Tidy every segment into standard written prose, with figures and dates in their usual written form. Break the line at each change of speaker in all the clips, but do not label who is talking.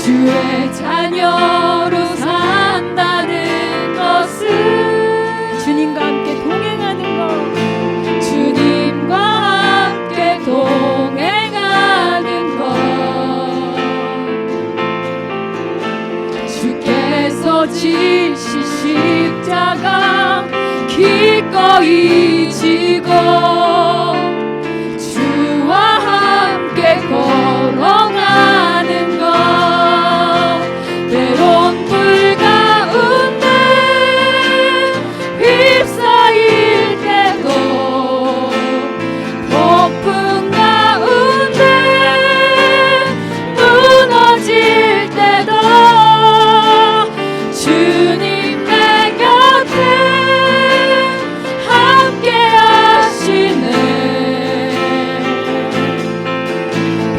주의 자녀로 산다는 것은
주님과 함께 동행하는 것,
주님과 함께 동행하는 것, 주께서 지신 십자가 기꺼이 지고 주와 함께 걸어가는 것, 때론 불 가운데 휩싸일 때도 폭풍 가운데 무너질 때도 주님 내 곁에 함께 하시네.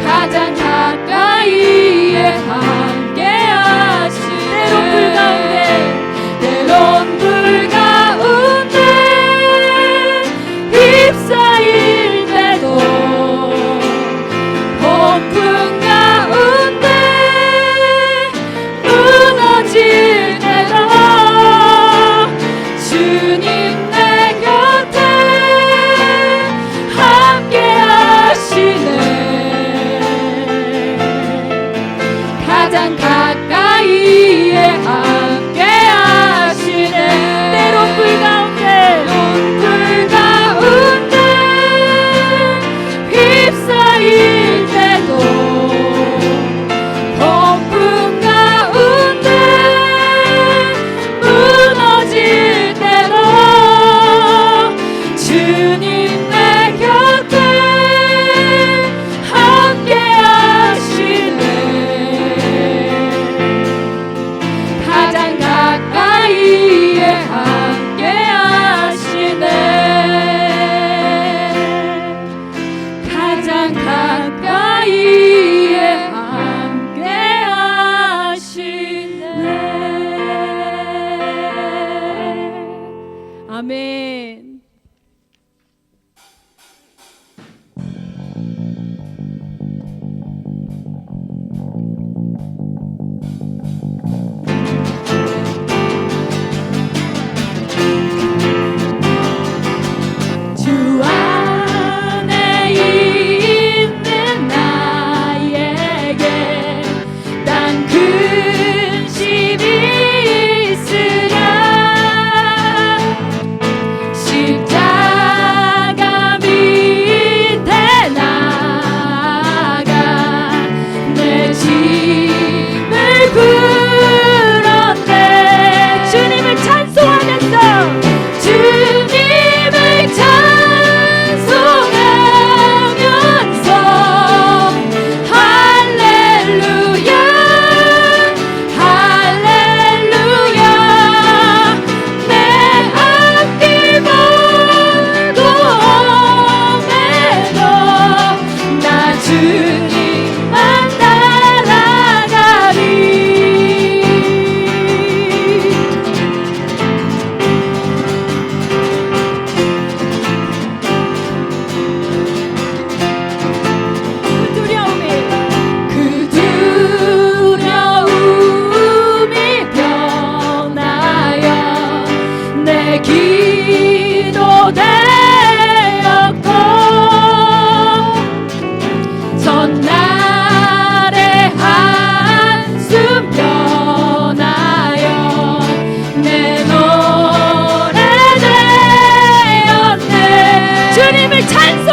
가장 가까이에 함께 하시네. 때론 불 가운데 휩싸일 때도 폭풍 가운데 무너질 때도 주님 내 곁에 함께 하시네. 가장 가까이에 함께 하시네.
때론 불 가운데
휩싸일 때도 폭풍 가운데 무너질 때도 주님 내 곁에 함께 하시네. 가장 가까이에 함께 하시네. 가장 가까이에 함께 하시네.
아멘.
주 안에 있는 나에게 난 근심이 있으랴.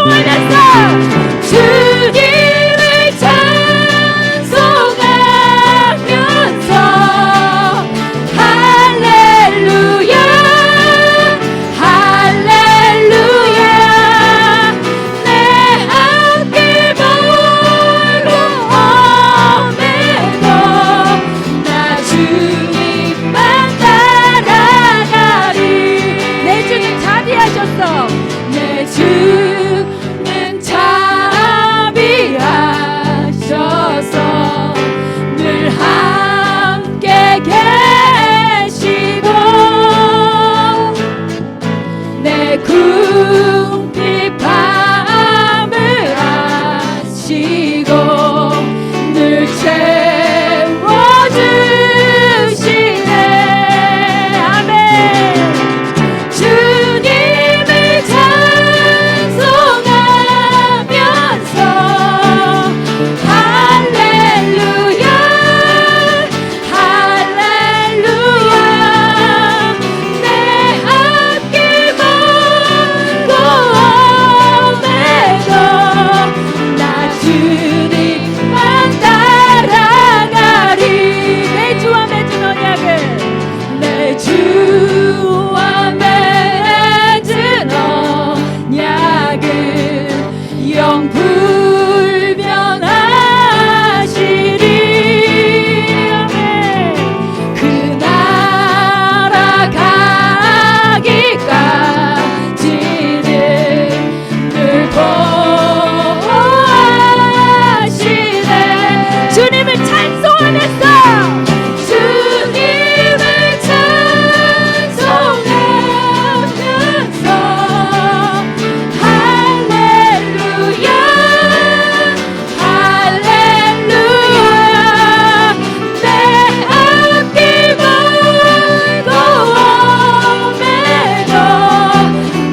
찬송하면서
주님을 찬송하면서 할렐루야 할렐루야 내 앞길 멀고 험해도 나 주님만 따라가리.
내 주님 자비하셨어.
내 주는 자비하셔서 늘 함께 계시고 내 궁핍 밤을 아시고 늘 채워주시네.
아멘.
주님을 찬송하면서 할렐루야 할렐루야 내 앞길 멀고 험해도 나 주님만 따라가리.
내 주와 맺은 언약을
내 주와 맺은 언약은 영불변하시리. 그 나라 가기까지는 늘 보호하시네.
주님을 찬송하면서
주님을 찬송하면서 할렐루야 할렐루야 내 앞길 멀고 험해도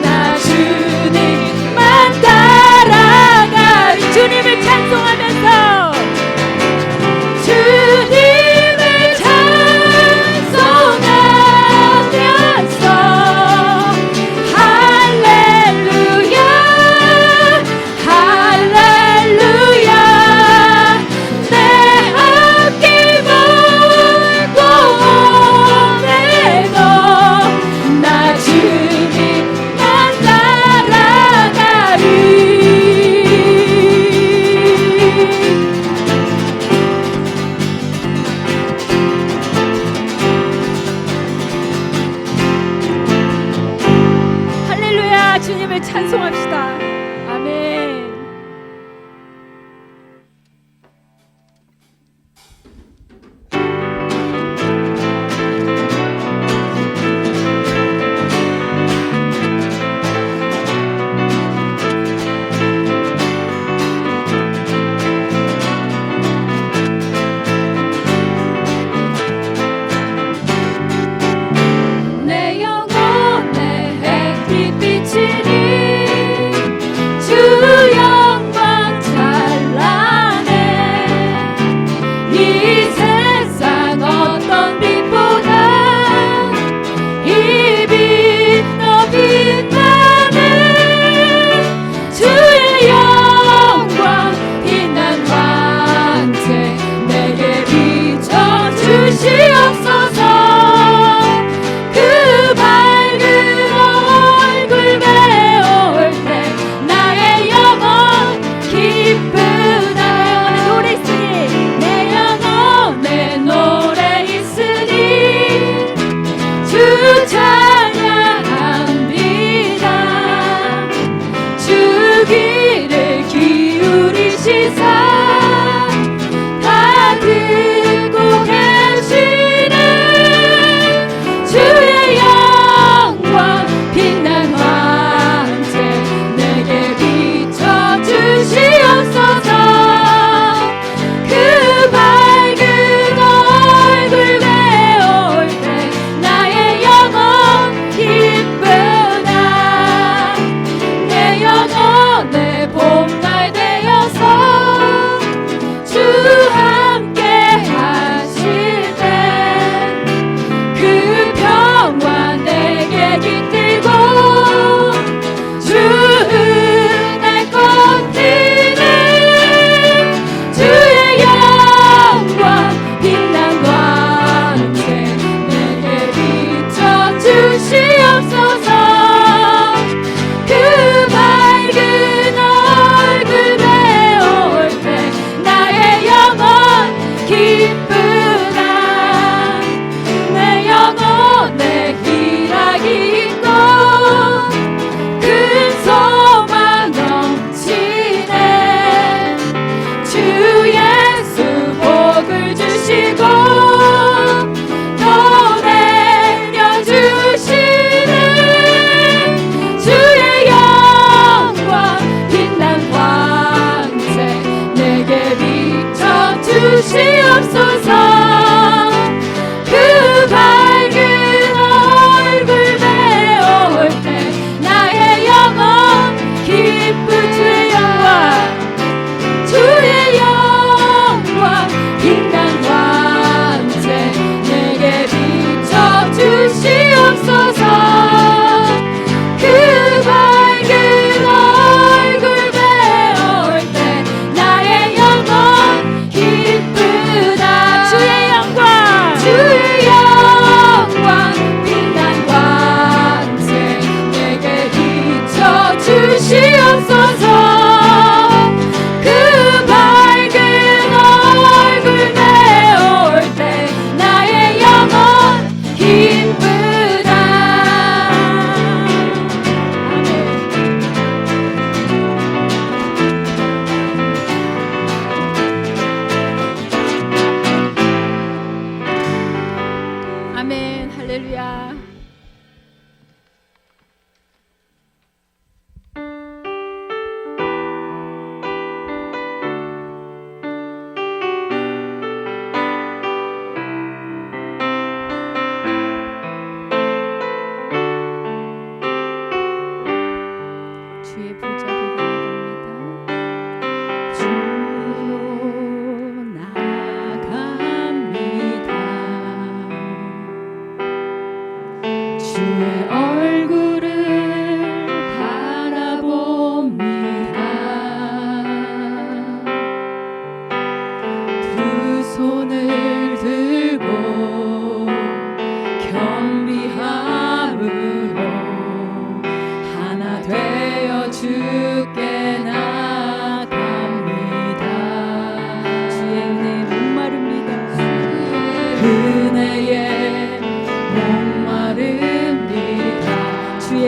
나 주님만 따라가리.
주님을 찬송하면서
주님을 찬송하면서 할렐루야 할렐루야 내 앞길 멀고 험해도 나 주님만 따라가리.
할렐루야. 주님을 찬송합시다. 아멘.
내 영혼의 햇빛 비치니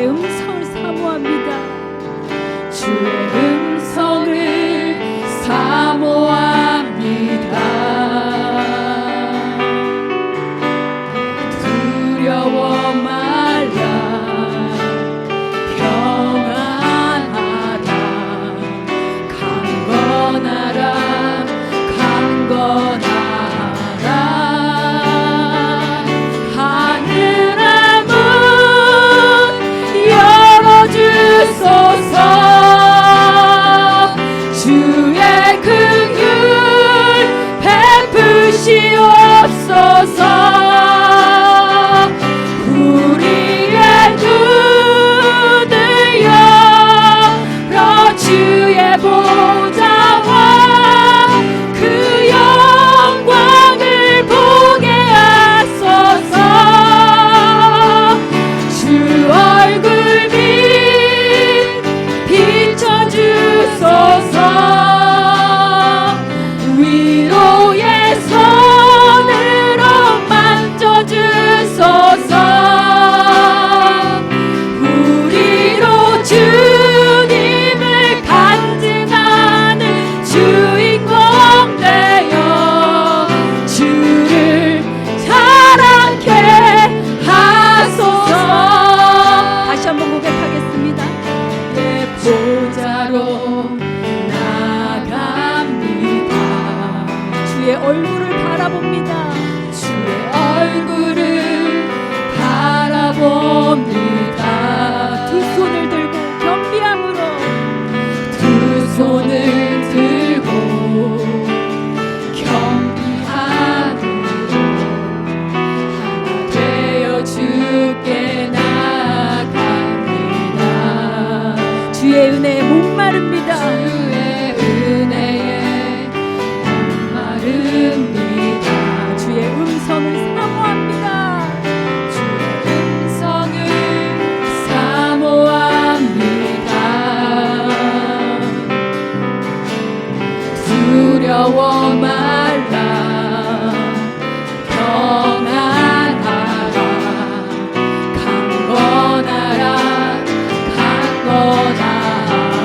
주의 음성을 사모합니다.
주의 음성을 사모합니다. 두려워 말라 평안하라 강건하라 강건하라 하늘의 문 열어주소서 주의 긍휼 베푸시옵소서 우리의 눈을 열어 주의 보좌와 그 영광을 보게 하소서 주 얼굴 빛 비춰주소서 위로의 손으로 만져주소서 우리로 주님을 간증하는 주인공 되어 주를 자랑케 하소서
다시 한번 고백하겠습니다.
내 보좌로 나갑니다
주의 얼굴을 바라봅니다.
주의 얼굴을 바라봅니다
두 손을 들고 겸비함으로
두 손을 들고 겸비함으로 하나 되어 주께 나아갑니다
주의 은혜에 목마릅니다.
주의 은혜에 목마릅니다
주의 음성을 사모합니다.
주의 음성을 사모합니다 두려워 말라 평안하라 강건하라 강건하라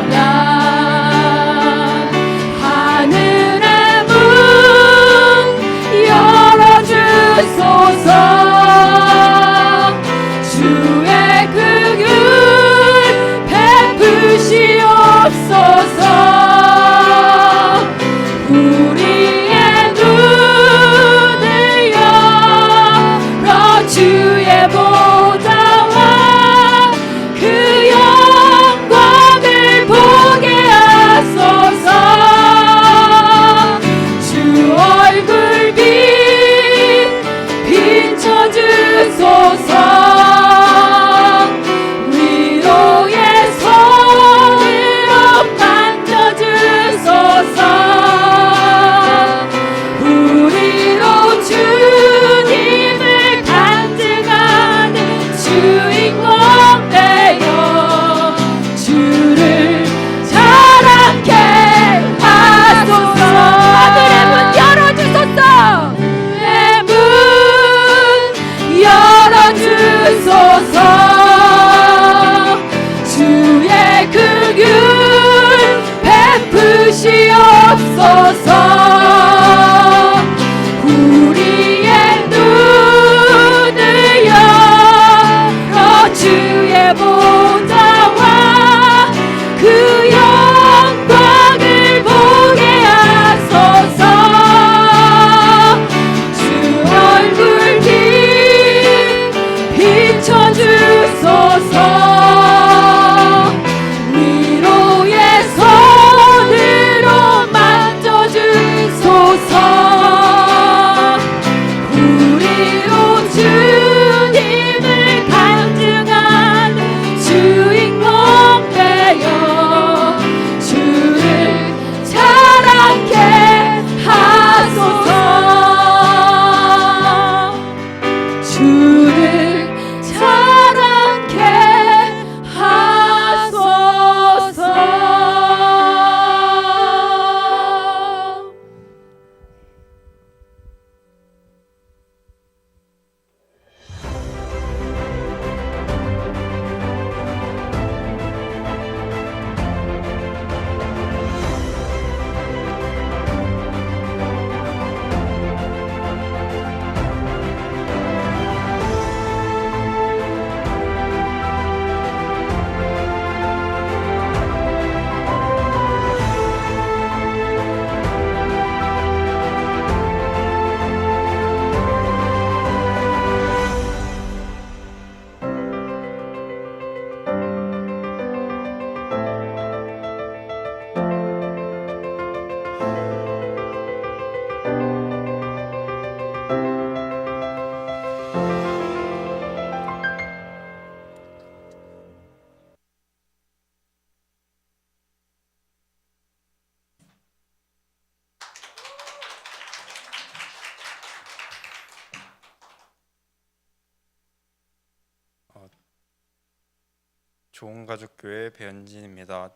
좋은 가족 교회 배현진입니다.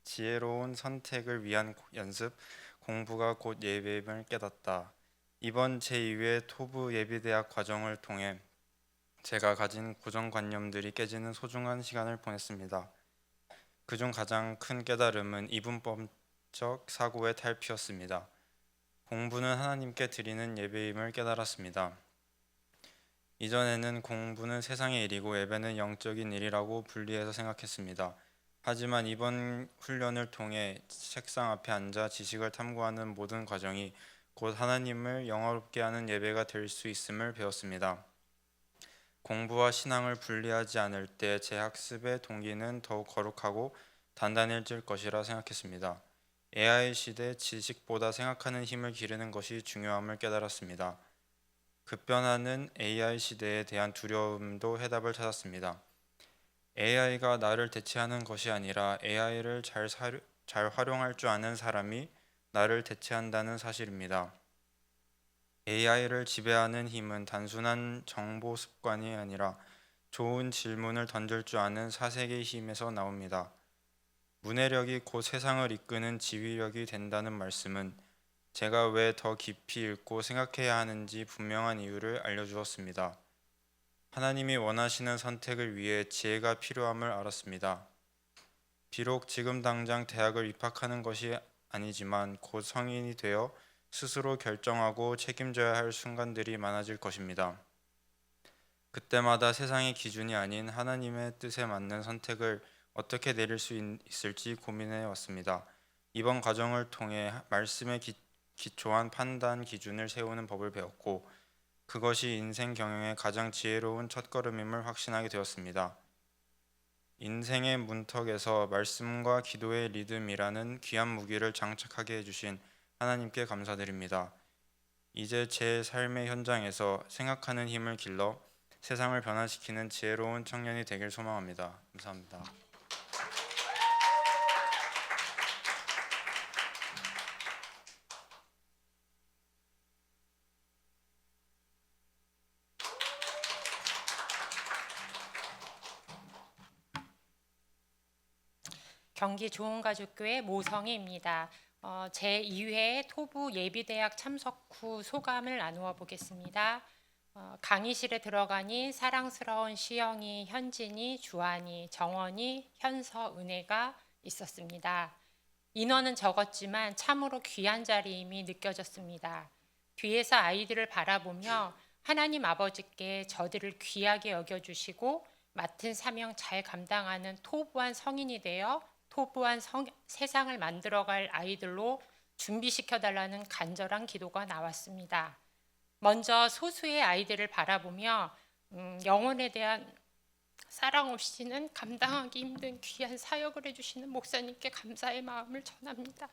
지혜로운 선택을 위한 연습, 공부가 곧 예배임을 깨닫다. 이번 제2회 토부 예비대학 과정을 통해 제가 가진 고정관념들이 깨지는 소중한 시간을 보냈습니다. 그중 가장 큰 깨달음은 이분법적 사고의 탈피였습니다. 공부는 하나님께 드리는 예배임을 깨달았습니다. 이전에는 공부는 세상의 일이고 예배는 영적인 일이라고 분리해서 생각했습니다. 하지만 이번 훈련을 통해 책상 앞에 앉아 지식을 탐구하는 모든 과정이 곧 하나님을 영화롭게 하는 예배가 될 수 있음을 배웠습니다. 공부와 신앙을 분리하지 않을 때 제 학습의 동기는 더욱 거룩하고 단단해질 것이라 생각했습니다. AI 시대 지식보다 생각하는 힘을 기르는 것이 중요함을 깨달았습니다. 급변하는 AI 시대에 대한 두려움도 해답을 찾았습니다. AI가 나를 대체하는 것이 아니라 AI를 잘 활용할 줄 아는 사람이 나를 대체한다는 사실입니다. AI를 지배하는 힘은 단순한 정보 습관이 아니라 좋은 질문을 던질 줄 아는 사색의 힘에서 나옵니다. 문해력이 곧 세상을 이끄는 지휘력이 된다는 말씀은 제가 왜 더 깊이 읽고 생각해야 하는지 분명한 이유를 알려주었습니다. 하나님이 원하시는 선택을 위해 지혜가 필요함을 알았습니다. 비록 지금 당장 대학을 입학하는 것이 아니지만 곧 성인이 되어 스스로 결정하고 책임져야 할 순간들이 많아질 것입니다. 그때마다 세상의 기준이 아닌 하나님의 뜻에 맞는 선택을 어떻게 내릴 수 있을지 고민해 왔습니다. 이번 과정을 통해 말씀에 기초한 판단 기준을 세우는 법을 배웠고 그것이 인생 경영의 가장 지혜로운 첫걸음임을 확신하게 되었습니다. 인생의 문턱에서 말씀과 기도의 리듬이라는 귀한 무기를 장착하게 해주신 하나님께 감사드립니다. 이제 제 삶의 현장에서 생각하는 힘을 길러 세상을 변화시키는 지혜로운 청년이 되길 소망합니다. 감사합니다.
경기 좋은가족교회 모성희입니다. 제2회 토부 예비대학 참석 후 소감을 나누어 보겠습니다. 강의실에 들어가니 사랑스러운 시영이, 현진이, 주한이, 정원이, 현서, 은혜가 있었습니다. 인원은 적었지만 참으로 귀한 자리임이 느껴졌습니다. 뒤에서 아이들을 바라보며 하나님 아버지께 저들을 귀하게 여겨주시고 맡은 사명 잘 감당하는 토부한 성인이 되어 토부한 세상을 만들어갈 아이들로 준비시켜달라는 간절한 기도가 나왔습니다. 먼저 소수의 아이들을 바라보며 영혼에 대한 사랑 없이는 감당하기 힘든 귀한 사역을 해주시는 목사님께 감사의 마음을 전합니다.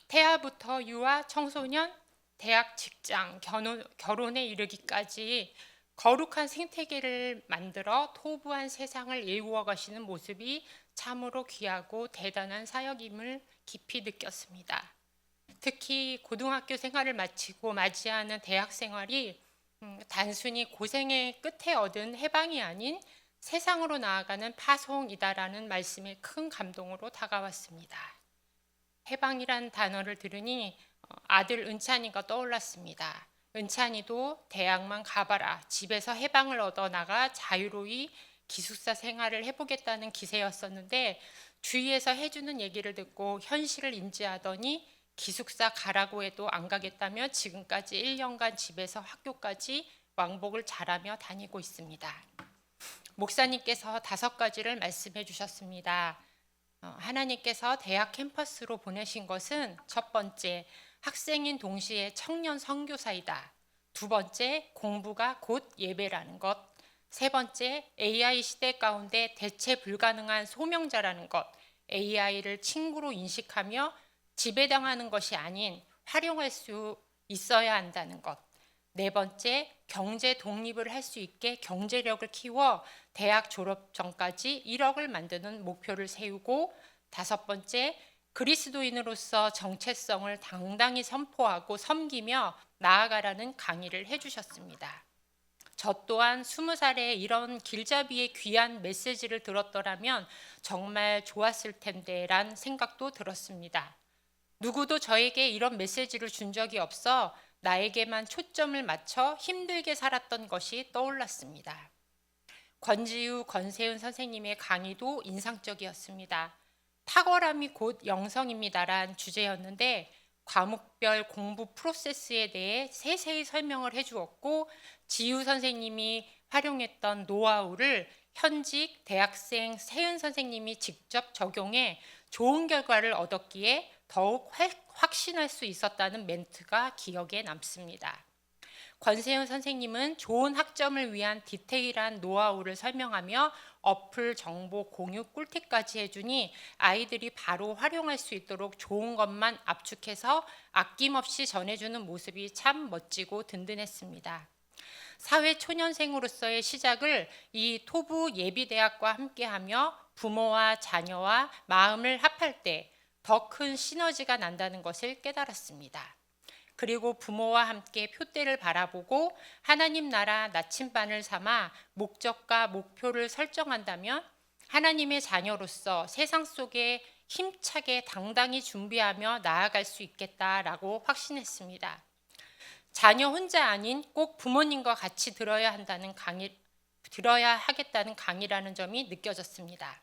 태아부터 유아, 청소년, 대학, 직장, 결혼에 이르기까지 거룩한 생태계를 만들어 토부한 세상을 이루어 가시는 모습이 참으로 귀하고 대단한 사역임을 깊이 느꼈습니다. 특히 고등학교 생활을 마치고 맞이하는 대학 생활이 단순히 고생의 끝에 얻은 해방이 아닌 세상으로 나아가는 파송이다라는 말씀에 큰 감동으로 다가왔습니다. 해방이란 단어를 들으니 아들 은찬이가 떠올랐습니다. 은찬이도 대학만 가봐라, 집에서 해방을 얻어 나가 자유로이 기숙사 생활을 해보겠다는 기세였었는데 주위에서 해주는 얘기를 듣고 현실을 인지하더니 기숙사 가라고 해도 안 가겠다며 지금까지 1년간 집에서 학교까지 왕복을 잘하며 다니고 있습니다. 목사님께서 5가지를 말씀해 주셨습니다. 하나님께서 대학 캠퍼스로 보내신 것은 첫 번째, 학생인 동시에 청년 선교사이다. 두 번째, 공부가 곧 예배라는 것. 세 번째, AI 시대 가운데 대체 불가능한 소명자라는 것. AI를 친구로 인식하며 지배당하는 것이 아닌 활용할 수 있어야 한다는 것. 네 번째, 경제 독립을 할 수 있게 경제력을 키워 대학 졸업 전까지 1억을 만드는 목표를 세우고, 다섯 번째, 그리스도인으로서 정체성을 당당히 선포하고 섬기며 나아가라는 강의를 해주셨습니다. 저 또한 20살에 이런 길잡이의 귀한 메시지를 들었더라면 정말 좋았을 텐데란 생각도 들었습니다. 누구도 저에게 이런 메시지를 준 적이 없어 나에게만 초점을 맞춰 힘들게 살았던 것이 떠올랐습니다. 권지우, 권세훈 선생님의 강의도 인상적이었습니다. 탁월함이 곧 영성입니다란 주제였는데 과목별 공부 프로세스에 대해 세세히 설명을 해주었고 지우 선생님이 활용했던 노하우를 현직 대학생 세은 선생님이 직접 적용해 좋은 결과를 얻었기에 더욱 확신할 수 있었다는 멘트가 기억에 남습니다. 권세훈 선생님은 좋은 학점을 위한 디테일한 노하우를 설명하며 어플 정보 공유 꿀팁까지 해주니 아이들이 바로 활용할 수 있도록 좋은 것만 압축해서 아낌없이 전해주는 모습이 참 멋지고 든든했습니다. 사회초년생으로서의 시작을 이 토부 예비대학과 함께하며 부모와 자녀와 마음을 합할 때 더 큰 시너지가 난다는 것을 깨달았습니다. 그리고 부모와 함께 표대를 바라보고 하나님 나라 나침반을 삼아 목적과 목표를 설정한다면 하나님의 자녀로서 세상 속에 힘차게 당당히 준비하며 나아갈 수 있겠다라고 확신했습니다. 자녀 혼자 아닌 꼭 부모님과 같이 들어야 하겠다는 강의라는 점이 느껴졌습니다.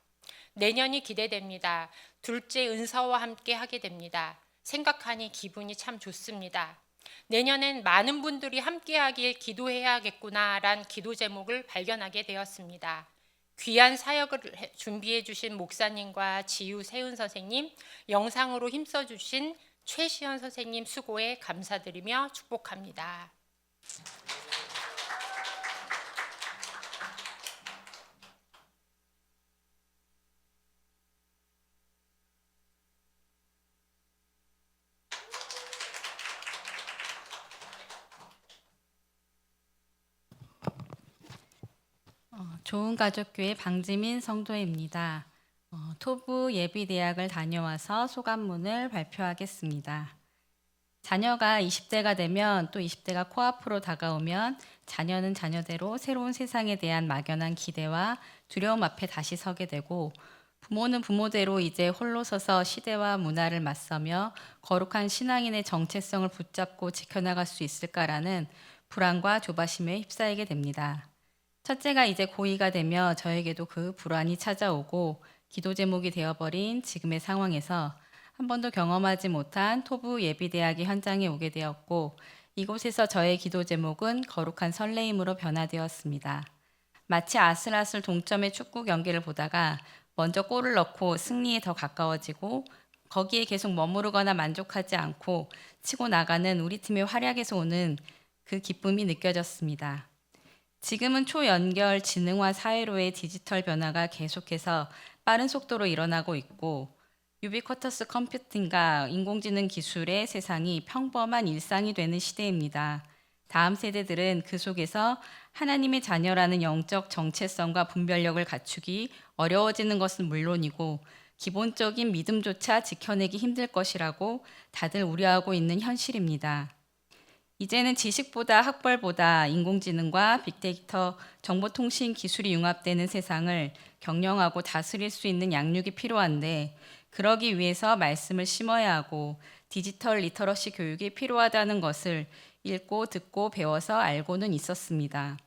내년이 기대됩니다. 둘째 은서와 함께 하게 됩니다. 생각하니 기분이 참 좋습니다. 내년엔 많은 분들이 함께하길 기도해야겠구나란 기도 제목을 발견하게 되었습니다. 귀한 사역을 준비해 주신 목사님과 지우 세훈 선생님, 영상으로 힘써 주신 최시현 선생님 수고에 감사드리며 축복합니다.
좋은가족교회 방지민 성도입니다. 토부 예비대학을 다녀와서 소감문을 발표하겠습니다. 자녀가 20대가 되면 또 20대가 코앞으로 다가오면 자녀는 자녀대로 새로운 세상에 대한 막연한 기대와 두려움 앞에 다시 서게 되고 부모는 부모대로 이제 홀로 서서 시대와 문화를 맞서며 거룩한 신앙인의 정체성을 붙잡고 지켜나갈 수 있을까라는 불안과 조바심에 휩싸이게 됩니다. 첫째가 이제 고2가 되며 저에게도 그 불안이 찾아오고 기도 제목이 되어버린 지금의 상황에서 한 번도 경험하지 못한 토부 예비대학의 현장에 오게 되었고 이곳에서 저의 기도 제목은 거룩한 설레임으로 변화되었습니다. 마치 아슬아슬 동점의 축구 경기를 보다가 먼저 골을 넣고 승리에 더 가까워지고 거기에 계속 머무르거나 만족하지 않고 치고 나가는 우리 팀의 활약에서 오는 그 기쁨이 느껴졌습니다. 지금은 초연결 지능화 사회로의 디지털 변화가 계속해서 빠른 속도로 일어나고 있고 유비쿼터스 컴퓨팅과 인공지능 기술의 세상이 평범한 일상이 되는 시대입니다. 다음 세대들은 그 속에서 하나님의 자녀라는 영적 정체성과 분별력을 갖추기 어려워지는 것은 물론이고 기본적인 믿음조차 지켜내기 힘들 것이라고 다들 우려하고 있는 현실입니다. 이제는 지식보다 학벌보다 인공지능과 빅데이터, 정보통신 기술이 융합되는 세상을 경영하고 다스릴 수 있는 양육이 필요한데 그러기 위해서 말씀을 심어야 하고 디지털 리터러시 교육이 필요하다는 것을 읽고 듣고 배워서 알고는 있었습니다.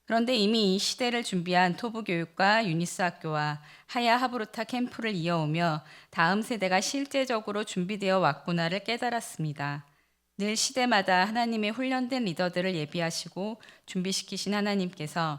그런데 이미 이 시대를 준비한 토부교육과 유니스 학교와 하야 하브루타 캠프를 이어오며 다음 세대가 실제적으로 준비되어 왔구나를 깨달았습니다. 늘 시대마다 하나님의 훈련된 리더들을 예비하시고 준비시키신 하나님께서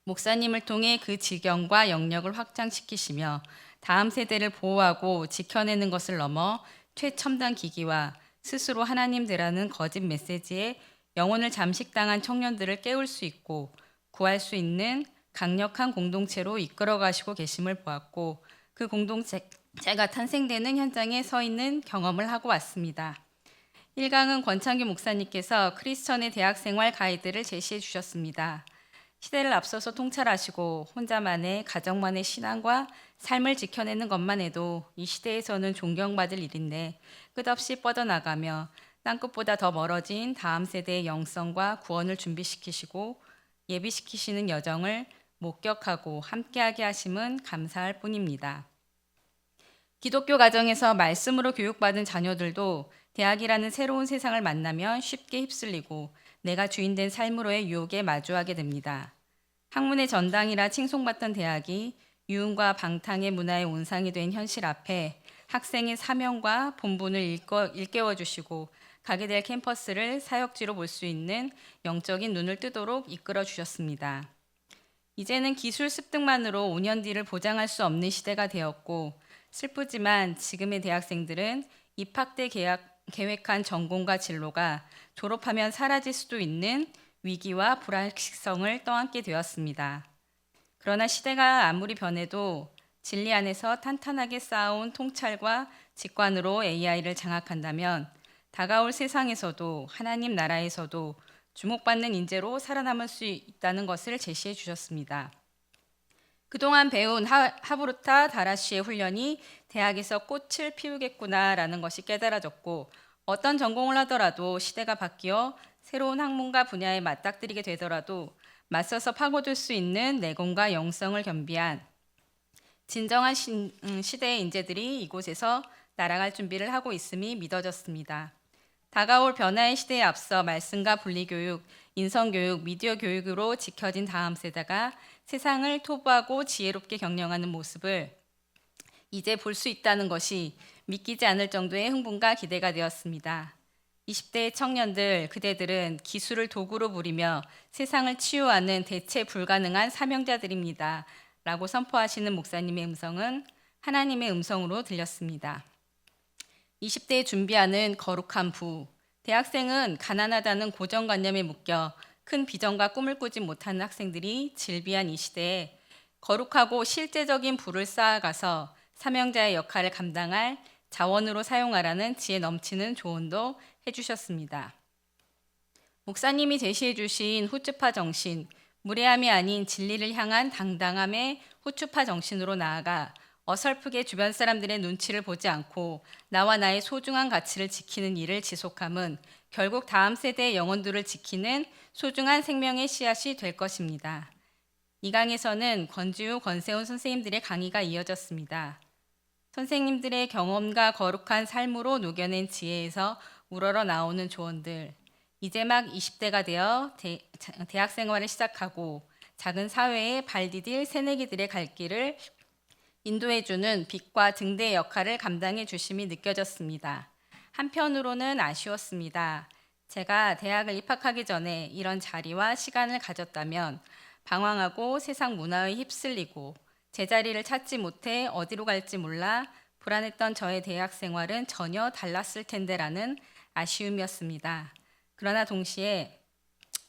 목사님을 통해 그 지경과 영역을 확장시키시며 다음 세대를 보호하고 지켜내는 것을 넘어 최첨단 기기와 스스로 하나님 되라는 거짓 메시지에 영혼을 잠식당한 청년들을 깨울 수 있고 구할 수 있는 강력한 공동체로 이끌어 가시고 계심을 보았고 그 공동체가 탄생되는 현장에 서 있는 경험을 하고 왔습니다. 1강은 권창규 목사님께서 크리스천의 대학생활 가이드를 제시해 주셨습니다. 시대를 앞서서 통찰하시고 혼자만의 가정만의 신앙과 삶을 지켜내는 것만 해도 이 시대에서는 존경받을 일인데 끝없이 뻗어나가며 땅끝보다 더 멀어진 다음 세대의 영성과 구원을 준비시키시고 예비시키시는 여정을 목격하고 함께하게 하심은 감사할 뿐입니다. 기독교 가정에서 말씀으로 교육받은 자녀들도 대학이라는 새로운 세상을 만나면 쉽게 휩쓸리고 내가 주인된 삶으로의 유혹에 마주하게 됩니다. 학문의 전당이라 칭송받던 대학이 유흥과 방탕의 문화의 온상이 된 현실 앞에 학생의 사명과 본분을 일깨워 주시고 가게 될 캠퍼스를 사역지로 볼 수 있는 영적인 눈을 뜨도록 이끌어 주셨습니다. 이제는 기술 습득만으로 5년 뒤를 보장할 수 없는 시대가 되었고 슬프지만 지금의 대학생들은 입학 때 계획한 전공과 진로가 졸업하면 사라질 수도 있는 위기와 불확실성을 떠안게 되었습니다. 그러나 시대가 아무리 변해도 진리 안에서 탄탄하게 쌓아온 통찰과 직관으로 AI를 장악한다면 다가올 세상에서도 하나님 나라에서도 주목받는 인재로 살아남을 수 있다는 것을 제시해 주셨습니다. 그동안 배운 하브루타 다라시의 훈련이 대학에서 꽃을 피우겠구나라는 것이 깨달아졌고 어떤 전공을 하더라도 시대가 바뀌어 새로운 학문과 분야에 맞닥뜨리게 되더라도 맞서서 파고들 수 있는 내공과 영성을 겸비한 진정한 시대의 인재들이 이곳에서 날아갈 준비를 하고 있음이 믿어졌습니다. 다가올 변화의 시대에 앞서 말씀과 분리교육, 인성교육, 미디어 교육으로 지켜진 다음 세대가 세상을 토부하고 지혜롭게 경영하는 모습을 이제 볼 수 있다는 것이 믿기지 않을 정도의 흥분과 기대가 되었습니다. 20대 청년들, 그대들은 기술을 도구로 부리며 세상을 치유하는 대체 불가능한 사명자들입니다. 라고 선포하시는 목사님의 음성은 하나님의 음성으로 들렸습니다. 20대에 준비하는 거룩한 부, 대학생은 가난하다는 고정관념에 묶여 큰 비전과 꿈을 꾸지 못하는 학생들이 질비한 이 시대에 거룩하고 실제적인 부를 쌓아가서 사명자의 역할을 감당할 자원으로 사용하라는 지혜 넘치는 조언도 해주셨습니다. 목사님이 제시해 주신 후츠파 정신, 무례함이 아닌 진리를 향한 당당함의 후츠파 정신으로 나아가 어설프게 주변 사람들의 눈치를 보지 않고 나와 나의 소중한 가치를 지키는 일을 지속함은 결국 다음 세대의 영혼들을 지키는 소중한 생명의 씨앗이 될 것입니다. 이 강에서는 권지우, 권세훈 선생님들의 강의가 이어졌습니다. 선생님들의 경험과 거룩한 삶으로 녹여낸 지혜에서 우러러 나오는 조언들, 이제 막 20대가 되어 대학 생활을 시작하고 작은 사회에 발 디딜 새내기들의 갈 길을 인도해주는 빛과 등대의 역할을 감당해 주심이 느껴졌습니다. 한편으로는 아쉬웠습니다. 제가 대학을 입학하기 전에 이런 자리와 시간을 가졌다면 방황하고 세상 문화에 휩쓸리고 제자리를 찾지 못해 어디로 갈지 몰라 불안했던 저의 대학 생활은 전혀 달랐을 텐데라는 아쉬움이었습니다. 그러나 동시에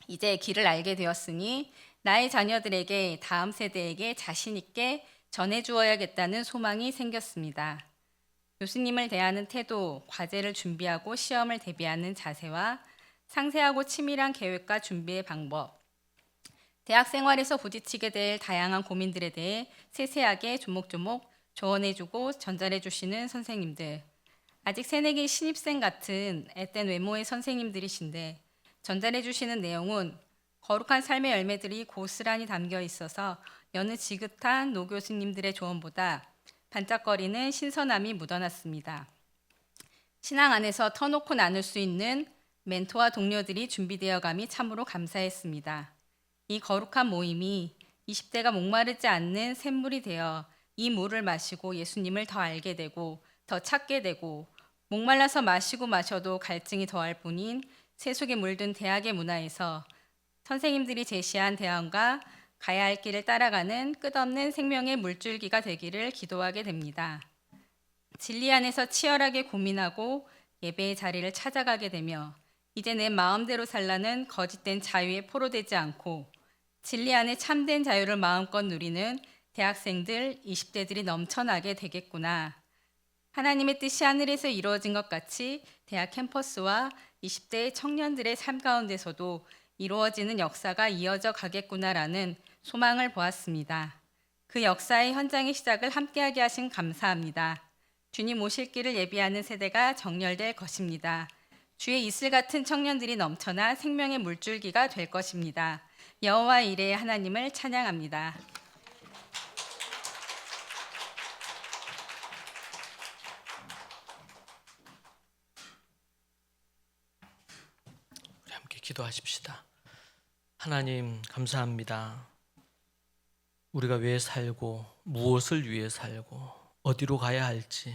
이제 길을 알게 되었으니 나의 자녀들에게 다음 세대에게 자신 있게 전해주어야겠다는 소망이 생겼습니다. 교수님을 대하는 태도, 과제를 준비하고 시험을 대비하는 자세와 상세하고 치밀한 계획과 준비의 방법, 대학 생활에서 부딪히게 될 다양한 고민들에 대해 세세하게 조목조목 조언해주고 전달해주시는 선생님들, 아직 새내기 신입생 같은 앳된 외모의 선생님들이신데 전달해주시는 내용은 거룩한 삶의 열매들이 고스란히 담겨 있어서 여느 지긋한 노 교수님들의 조언보다 반짝거리는 신선함이 묻어났습니다. 신앙 안에서 터놓고 나눌 수 있는 멘토와 동료들이 준비되어 감이 참으로 감사했습니다. 이 거룩한 모임이 20대가 목마르지 않는 샘물이 되어 이 물을 마시고 예수님을 더 알게 되고 더 찾게 되고 목말라서 마시고 마셔도 갈증이 더할 뿐인 세속에 물든 대학의 문화에서 선생님들이 제시한 대안과 가야 할 길을 따라가는 끝없는 생명의 물줄기가 되기를 기도하게 됩니다. 진리 안에서 치열하게 고민하고 예배의 자리를 찾아가게 되며 이제 내 마음대로 살라는 거짓된 자유에 포로되지 않고 진리 안에 참된 자유를 마음껏 누리는 대학생들, 20대들이 넘쳐나게 되겠구나. 하나님의 뜻이 하늘에서 이루어진 것 같이 대학 캠퍼스와 20대 청년들의 삶 가운데서도 이루어지는 역사가 이어져 가겠구나라는 소망을 보았습니다. 그 역사의 현장의 시작을 함께하게 하신 감사합니다. 주님 오실 길을 예비하는 세대가 정렬될 것입니다. 주의 이슬 같은 청년들이 넘쳐나 생명의 물줄기가 될 것입니다. 여호와 이레의 하나님을 찬양합니다.
우리 함께 기도하십시다. 하나님 감사합니다. 우리가 왜 살고 무엇을 위해 살고 어디로 가야 할지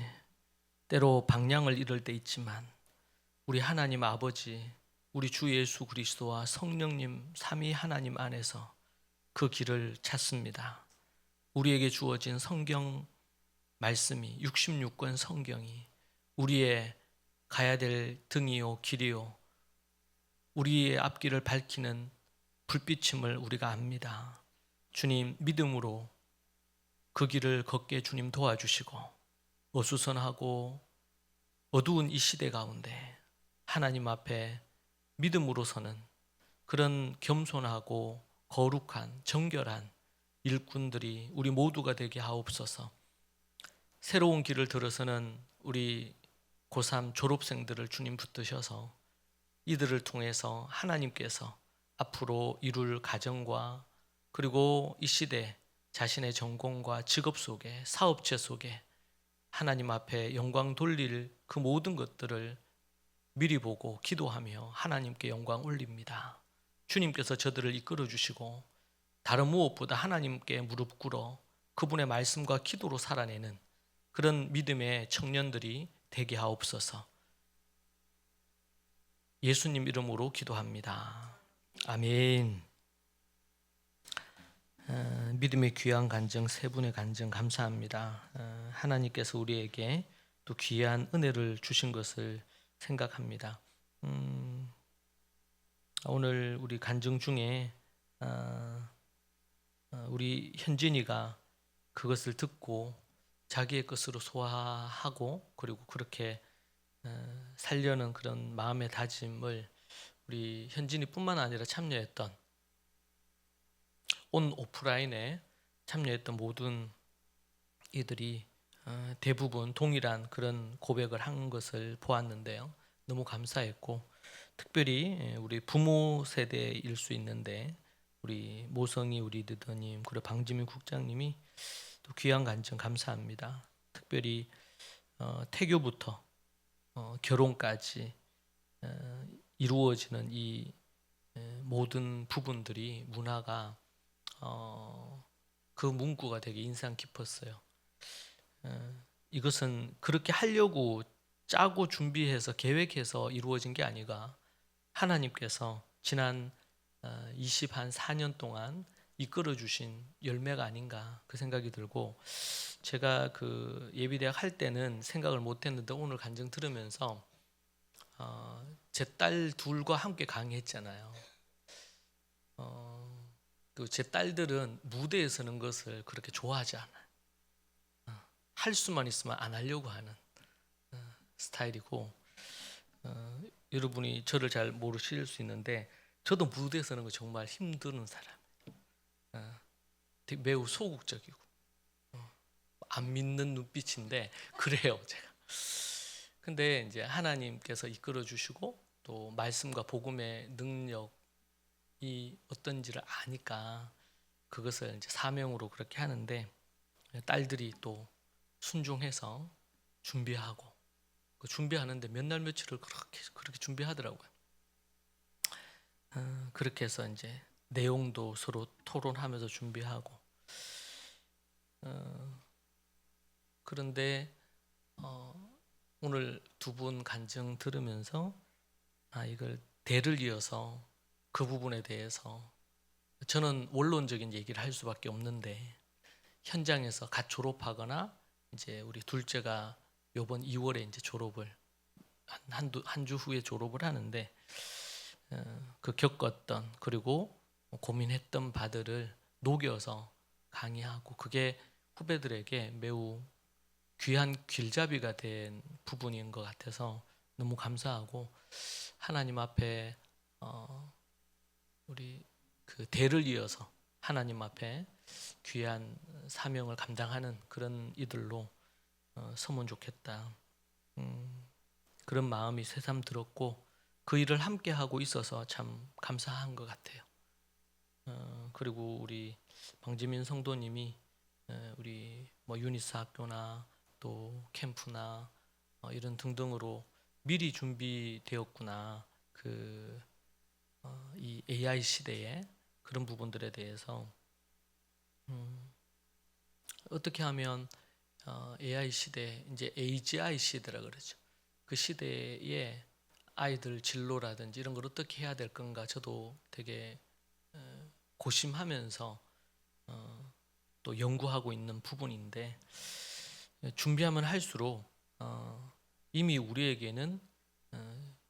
때로 방향을 잃을 때 있지만 우리 하나님 아버지, 우리 주 예수 그리스도와 성령님 삼위 하나님 안에서 그 길을 찾습니다. 우리에게 주어진 성경 말씀이 66권 성경이 우리의 가야 될 등이요 길이요 우리의 앞길을 밝히는 불빛임을 우리가 압니다. 주님 믿음으로 그 길을 걷게 주님 도와주시고 어수선하고 어두운 이 시대 가운데 하나님 앞에 믿음으로 서는 그런 겸손하고 거룩한 정결한 일꾼들이 우리 모두가 되게 하옵소서. 새로운 길을 들어서는 우리 고3 졸업생들을 주님 붙드셔서 이들을 통해서 하나님께서 앞으로 이룰 가정과 그리고 이 시대 자신의 전공과 직업 속에 사업체 속에 하나님 앞에 영광 돌릴 그 모든 것들을 미리 보고 기도하며 하나님께 영광 올립니다. 주님께서 저들을 이끌어 주시고 다른 무엇보다 하나님께 무릎 꿇어 그분의 말씀과 기도로 살아내는 그런 믿음의 청년들이 되게 하옵소서. 예수님 이름으로 기도합니다. 아멘. 믿음의 귀한 간증 세 분의 간증 감사합니다. 하나님께서 우리에게 또 귀한 은혜를 주신 것을 생각합니다. 오늘 우리 간증 중에 우리 현진이가 그것을 듣고 자기의 것으로 소화하고 그리고 그렇게 살려는 그런 마음의 다짐을 우리 현진이뿐만 아니라 참여했던 온 오프라인에 참여했던 모든 이들이 대부분 동일한 그런 고백을 한 것을 보았는데요. 너무 감사했고 특별히 우리 부모 세대일 수 있는데 우리 모성이 우리 리더님 그리고 방지민 국장님이 또 귀한 간증 감사합니다. 특별히 태교부터 결혼까지 이루어지는 이 모든 부분들이 문화가 그 문구가 되게 인상 깊었어요. 이것은 그렇게 하려고 짜고 준비해서 계획해서 이루어진 게 아니라 하나님께서 지난 24년 동안 이끌어 주신 열매가 아닌가 그 생각이 들고 제가 그 예비대학 할 때는 생각을 못 했는데 오늘 간증 들으면서 제 딸 둘과 함께 강의했잖아요. 또 제 딸들은 무대에 서는 것을 그렇게 좋아하지 않아요. 할 수만 있으면 안 하려고 하는 스타일이고 여러분이 저를 잘 모르실 수 있는데 저도 무대에 서는 거 정말 힘드는 사람이에요. 되게 매우 소극적이고 안 믿는 눈빛인데 그래요 제가. 근데 이제 하나님께서 이끌어 주시고 또 말씀과 복음의 능력이 어떤지를 아니까 그것을 이제 사명으로 그렇게 하는데 딸들이 또 순종해서 준비하고 그 준비하는데 몇 날 며칠을 그렇게 준비하더라고요. 그렇게 해서 이제 내용도 서로 토론하면서 준비하고 그런데 오늘 두 분 간증 들으면서 이걸 대를 이어서 그 부분에 대해서 저는 원론적인 얘기를 할 수밖에 없는데 현장에서 갓 졸업하거나 이제 우리 둘째가 이번 2월에 이제 졸업을 한 주 후에 졸업을 하는데 그 겪었던 그리고 고민했던 바들을 녹여서 강의하고 그게 후배들에게 매우 귀한 길잡이가 된 부분인 것 같아서 너무 감사하고 하나님 앞에 우리 그 대를 이어서 하나님 앞에 귀한 사명을 감당하는 그런 이들로 서면 좋겠다. 그런 마음이 새삼 들었고 그 일을 함께 하고 있어서 참 감사한 것 같아요. 그리고 우리 방지민 성도님이 우리 뭐 유니스 학교나 또 캠프나 이런 등등으로 미리 준비되었구나. 이 AI 시대에 그런 부분들에 대해서 어떻게 하면 AI 시대, 이제 AGI 시대라 그러죠. 그 시대에 아이들 진로라든지 이런 걸 어떻게 해야 될 건가 저도 되게 고심하면서 또 연구하고 있는 부분인데, 준비하면 할수록 이미 우리에게는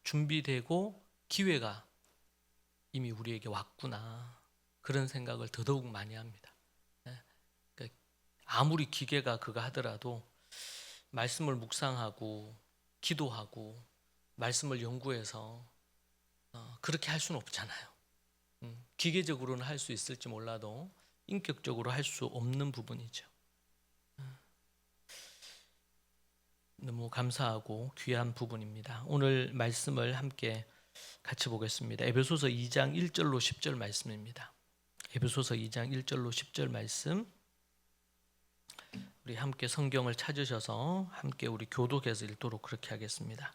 준비되고 기회가 이미 우리에게 왔구나, 그런 생각을 더더욱 많이 합니다. 그러니까 아무리 기계가 그거 하더라도 말씀을 묵상하고 기도하고 말씀을 연구해서 그렇게 할 수는 없잖아요. 기계적으로는 할 수 있을지 몰라도 인격적으로 할 수 없는 부분이죠. 너무 감사하고 귀한 부분입니다. 오늘 말씀을 함께 같이 보겠습니다. 에베소서 2장 1절로 10절 말씀입니다. 에베소서 2장 1절로 10절 말씀, 우리 함께 성경을 찾으셔서 함께 우리 교독해서 읽도록 그렇게 하겠습니다.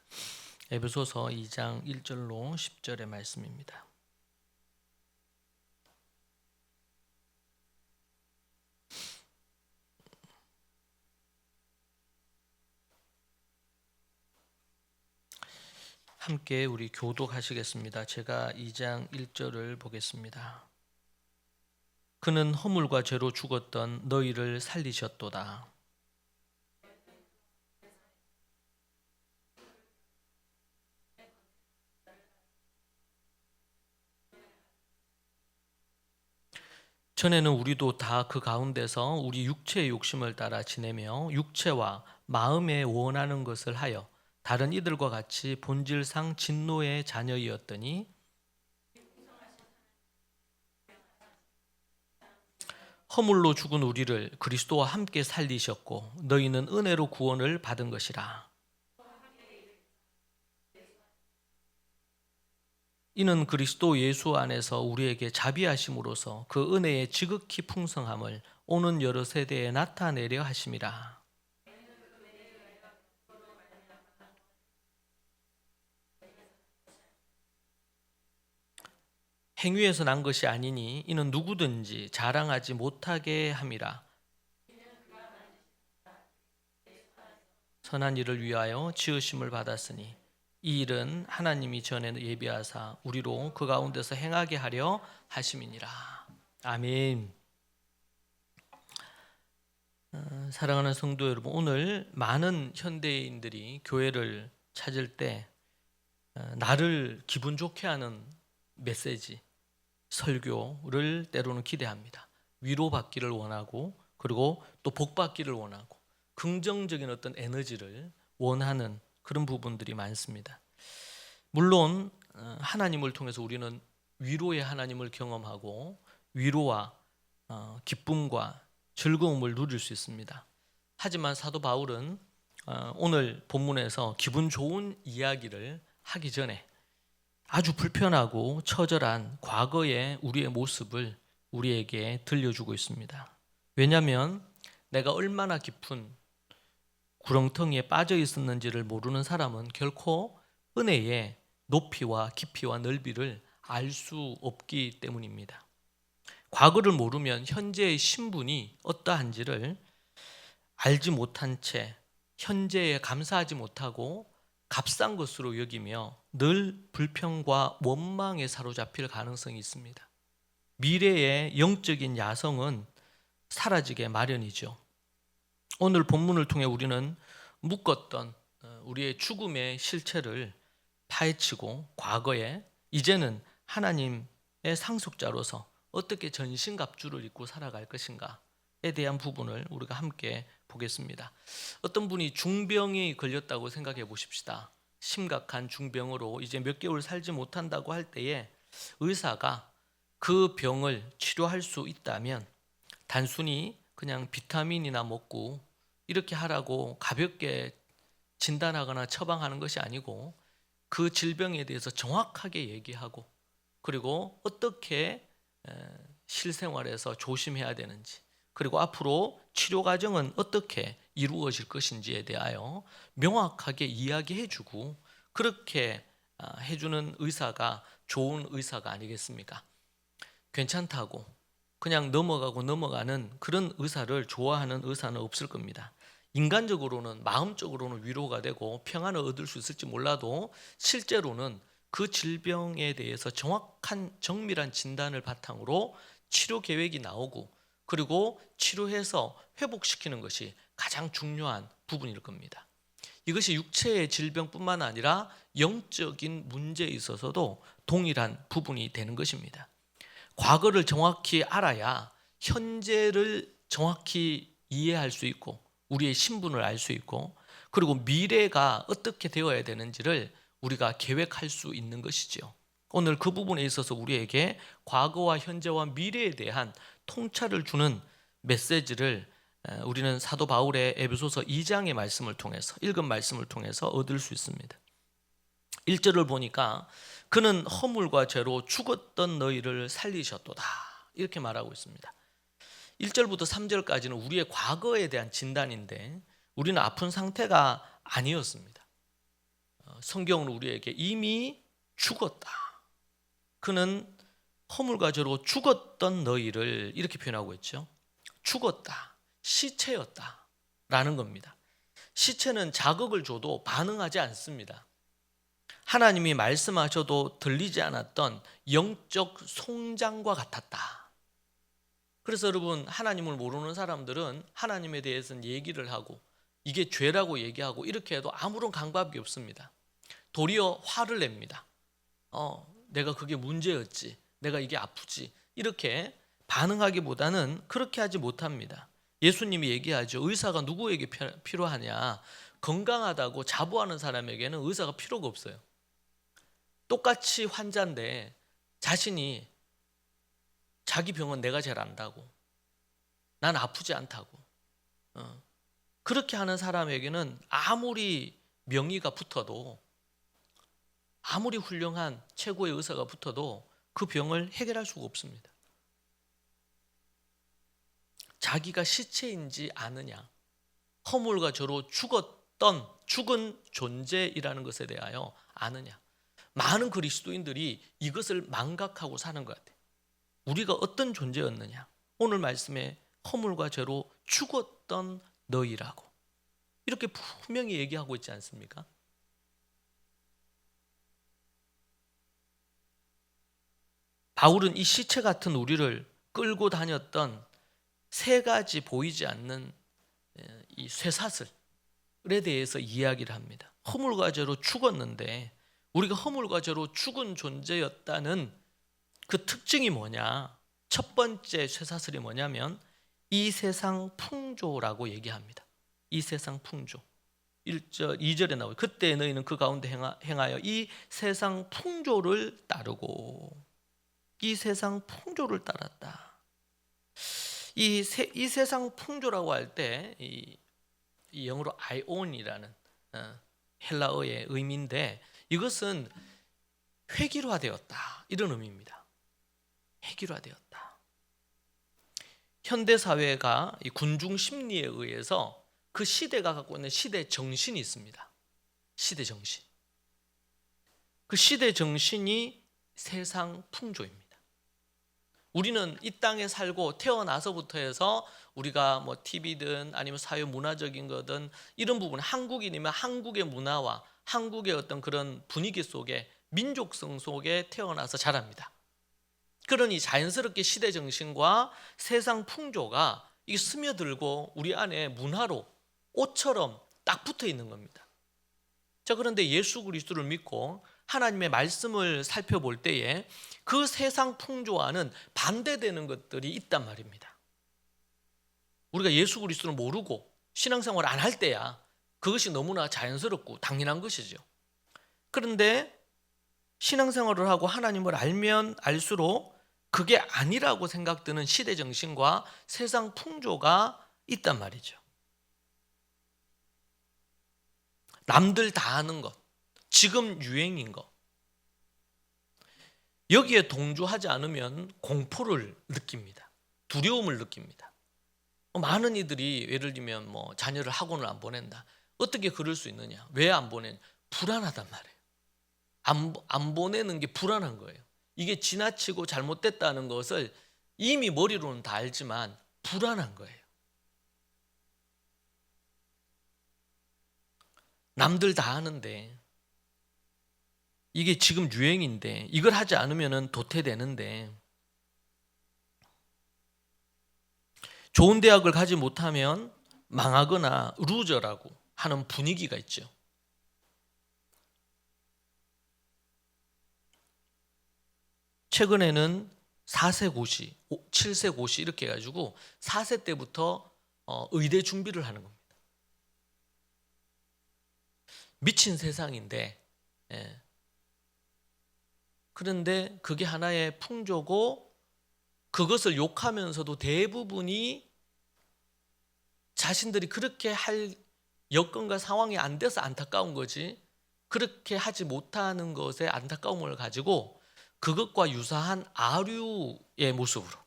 에베소서 2장 1절로 10절의 말씀입니다. 함께 우리 교독하시겠습니다. 제가 2장 1절을 보겠습니다. 그는 허물과 죄로 죽었던 너희를 살리셨도다. 전에는 우리도 다 그 가운데서 우리 육체의 욕심을 따라 지내며 육체와 마음에 원하는 것을 하여 다른 이들과 같이 본질상 진노의 자녀이었더니 허물로 죽은 우리를 그리스도와 함께 살리셨고 너희는 은혜로 구원을 받은 것이라. 이는 그리스도 예수 안에서 우리에게 자비하심으로써 그 은혜의 지극히 풍성함을 오는 여러 세대에 나타내려 하심이라. 행위에서 난 것이 아니니 이는 누구든지 자랑하지 못하게 함이라. 선한 일을 위하여 지으심을 받았으니 이 일은 하나님이 전에 예비하사 우리로 그 가운데서 행하게 하려 하심이니라. 아멘. 사랑하는 성도 여러분, 오늘 많은 현대인들이 교회를 찾을 때 나를 기분 좋게 하는 메시지, 설교를 때로는 기대합니다. 위로받기를 원하고, 그리고 또 복받기를 원하고, 긍정적인 어떤 에너지를 원하는 그런 부분들이 많습니다. 물론 하나님을 통해서 우리는 위로의 하나님을 경험하고 위로와 기쁨과 즐거움을 누릴 수 있습니다. 하지만 사도 바울은 오늘 본문에서 기분 좋은 이야기를 하기 전에 아주 불편하고 처절한 과거의 우리의 모습을 우리에게 들려주고 있습니다. 왜냐하면 내가 얼마나 깊은 구렁텅이에 빠져 있었는지를 모르는 사람은 결코 은혜의 높이와 깊이와 넓이를 알 수 없기 때문입니다. 과거를 모르면 현재의 신분이 어떠한지를 알지 못한 채 현재에 감사하지 못하고 값싼 것으로 여기며 늘 불평과 원망에 사로잡힐 가능성이 있습니다. 미래의 영적인 야성은 사라지게 마련이죠. 오늘 본문을 통해 우리는 묶었던 우리의 죽음의 실체를 파헤치고 과거에 이제는 하나님의 상속자로서 어떻게 전신갑주를 입고 살아갈 것인가에 대한 부분을 우리가 함께 보겠습니다. 어떤 분이 중병이 걸렸다고 생각해 보십시다. 심각한 중병으로 이제 몇 개월 살지 못한다고 할 때에 의사가 그 병을 치료할 수 있다면 단순히 그냥 비타민이나 먹고 이렇게 하라고 가볍게 진단하거나 처방하는 것이 아니고 그 질병에 대해서 정확하게 얘기하고 그리고 어떻게 실생활에서 조심해야 되는지, 그리고 앞으로 치료 과정은 어떻게 이루어질 것인지에 대하여 명확하게 이야기해주고 그렇게 해주는 의사가 좋은 의사가 아니겠습니까? 괜찮다고 그냥 넘어가는 그런 의사를 좋아하는 의사는 없을 겁니다. 인간적으로는, 마음적으로는 위로가 되고 평안을 얻을 수 있을지 몰라도 실제로는 그 질병에 대해서 정확한 정밀한 진단을 바탕으로 치료 계획이 나오고 그리고 치료해서 회복시키는 것이 가장 중요한 부분일 겁니다. 이것이 육체의 질병뿐만 아니라 영적인 문제에 있어서도 동일한 부분이 되는 것입니다. 과거를 정확히 알아야 현재를 정확히 이해할 수 있고 우리의 신분을 알 수 있고 그리고 미래가 어떻게 되어야 되는지를 우리가 계획할 수 있는 것이지요. 오늘 그 부분에 있어서 우리에게 과거와 현재와 미래에 대한 통찰을 주는 메시지를 우리는 사도 바울의 에베소서 2장의 말씀을 통해서, 읽은 말씀을 통해서 얻을 수 있습니다. 1절을 보니까 그는 허물과 죄로 죽었던 너희를 살리셨도다 이렇게 말하고 있습니다. 1절부터 3절까지는 우리의 과거에 대한 진단인데 우리는 아픈 상태가 아니었습니다. 성경은 우리에게 이미 죽었다. 그는 허물과 죄로 죽었던 너희를 이렇게 표현하고 있죠. 죽었다. 시체였다 라는 겁니다. 시체는 자극을 줘도 반응하지 않습니다. 하나님이 말씀하셔도 들리지 않았던 영적 송장과 같았다. 그래서 여러분, 하나님을 모르는 사람들은 하나님에 대해서는 얘기를 하고 이게 죄라고 얘기하고 이렇게 해도 아무런 감각이 없습니다. 도리어 화를 냅니다. 내가 그게 문제였지, 내가 이게 아프지, 이렇게 반응하기보다는 그렇게 하지 못합니다. 예수님이 얘기하죠. 의사가 누구에게 필요하냐? 건강하다고 자부하는 사람에게는 의사가 필요가 없어요. 똑같이 환자인데 자신이 자기 병은 내가 제일 안다고, 난 아프지 않다고, 그렇게 하는 사람에게는 아무리 명의가 붙어도, 아무리 훌륭한 최고의 의사가 붙어도 그 병을 해결할 수가 없습니다. 자기가 시체인지 아느냐, 허물과 죄로 죽은 존재이라는 것에 대하여 아느냐. 많은 그리스도인들이 이것을 망각하고 사는 것 같아요. 우리가 어떤 존재였느냐, 오늘 말씀에 허물과 죄로 죽었던 너희라고 이렇게 분명히 얘기하고 있지 않습니까? 바울은 이 시체 같은 우리를 끌고 다녔던 세 가지 보이지 않는 이 쇠사슬에 대해서 이야기를 합니다. 허물과 죄로 죽었는데 우리가 허물과 죄로 죽은 존재였다는 그 특징이 뭐냐? 첫 번째 쇠사슬이 뭐냐면 이 세상 풍조라고 얘기합니다. 이 세상 풍조. 1절, 2절에 나와요. 그때 너희는 그 가운데 행하여 이 세상 풍조를 따르고, 이 세상 풍조를 따랐다. 이 세상 풍조라고 할 때 이 영어로 아이온이라는 헬라어의 의미인데 이것은 획일화되었다 이런 의미입니다. 획일화되었다. 현대 사회가 이 군중 심리에 의해서 그 시대가 갖고 있는 시대 정신이 있습니다. 시대 정신. 그 시대 정신이 세상 풍조입니다. 우리는 이 땅에 살고 태어나서부터 해서 우리가 뭐 TV든 아니면 사회 문화적인 거든 이런 부분, 한국인이면 한국의 문화와 한국의 어떤 그런 분위기 속에, 민족성 속에 태어나서 자랍니다. 그러니 자연스럽게 시대 정신과 세상 풍조가 이게 스며들고 우리 안에 문화로 옷처럼 딱 붙어 있는 겁니다. 자, 그런데 예수 그리스도를 믿고 하나님의 말씀을 살펴볼 때에 그 세상 풍조와는 반대되는 것들이 있단 말입니다. 우리가 예수 그리스도를 모르고 신앙생활을 안 할 때야 그것이 너무나 자연스럽고 당연한 것이죠. 그런데 신앙생활을 하고 하나님을 알면 알수록 그게 아니라고 생각드는 시대 정신과 세상 풍조가 있단 말이죠. 남들 다 하는 것, 지금 유행인 것. 여기에 동조하지 않으면 공포를 느낍니다. 두려움을 느낍니다. 많은 이들이 예를 들면 뭐 자녀를 학원을 안 보낸다. 어떻게 그럴 수 있느냐? 왜 안 보내? 불안하단 말이에요. 안 보내는 게 불안한 거예요. 이게 지나치고 잘못됐다는 것을 이미 머리로는 다 알지만 불안한 거예요. 남들 다 하는데 이게 지금 유행인데 이걸 하지 않으면 도태되는데 좋은 대학을 가지 못하면 망하거나 루저라고 하는 분위기가 있죠. 최근에는 4세 고시, 7세 고시 이렇게 해가지고 4세 때부터 의대 준비를 하는 겁니다. 미친 세상인데 그런데 그게 하나의 풍조고 그것을 욕하면서도 대부분이 자신들이 그렇게 할 여건과 상황이 안 돼서 안타까운 거지 그렇게 하지 못하는 것에 안타까움을 가지고 그것과 유사한 아류의 모습으로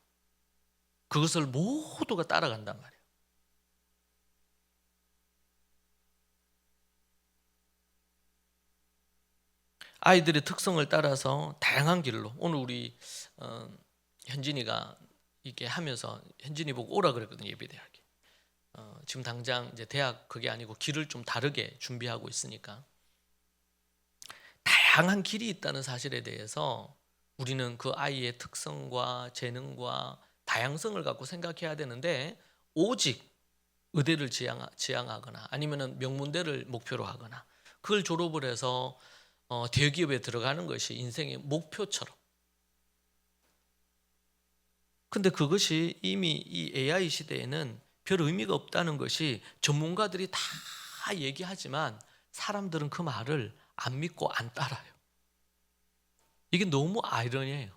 그것을 모두가 따라간단 말이에요. 아이들의 특성을 따라서 다양한 길로 오늘 우리 현진이가 이게 하면서 현진이 보고 오라 그랬거든요. 예비대학에. 지금 당장 이제 대학 그게 아니고 길을 좀 다르게 준비하고 있으니까 다양한 길이 있다는 사실에 대해서 우리는 그 아이의 특성과 재능과 다양성을 갖고 생각해야 되는데 오직 의대를 지향하거나 아니면은 명문대를 목표로 하거나 그걸 졸업을 해서 대기업에 들어가는 것이 인생의 목표처럼. 근데 그것이 이미 이 AI 시대에는 별 의미가 없다는 것이 전문가들이 다 얘기하지만 사람들은 그 말을 안 믿고 안 따라요. 이게 너무 아이러니해요.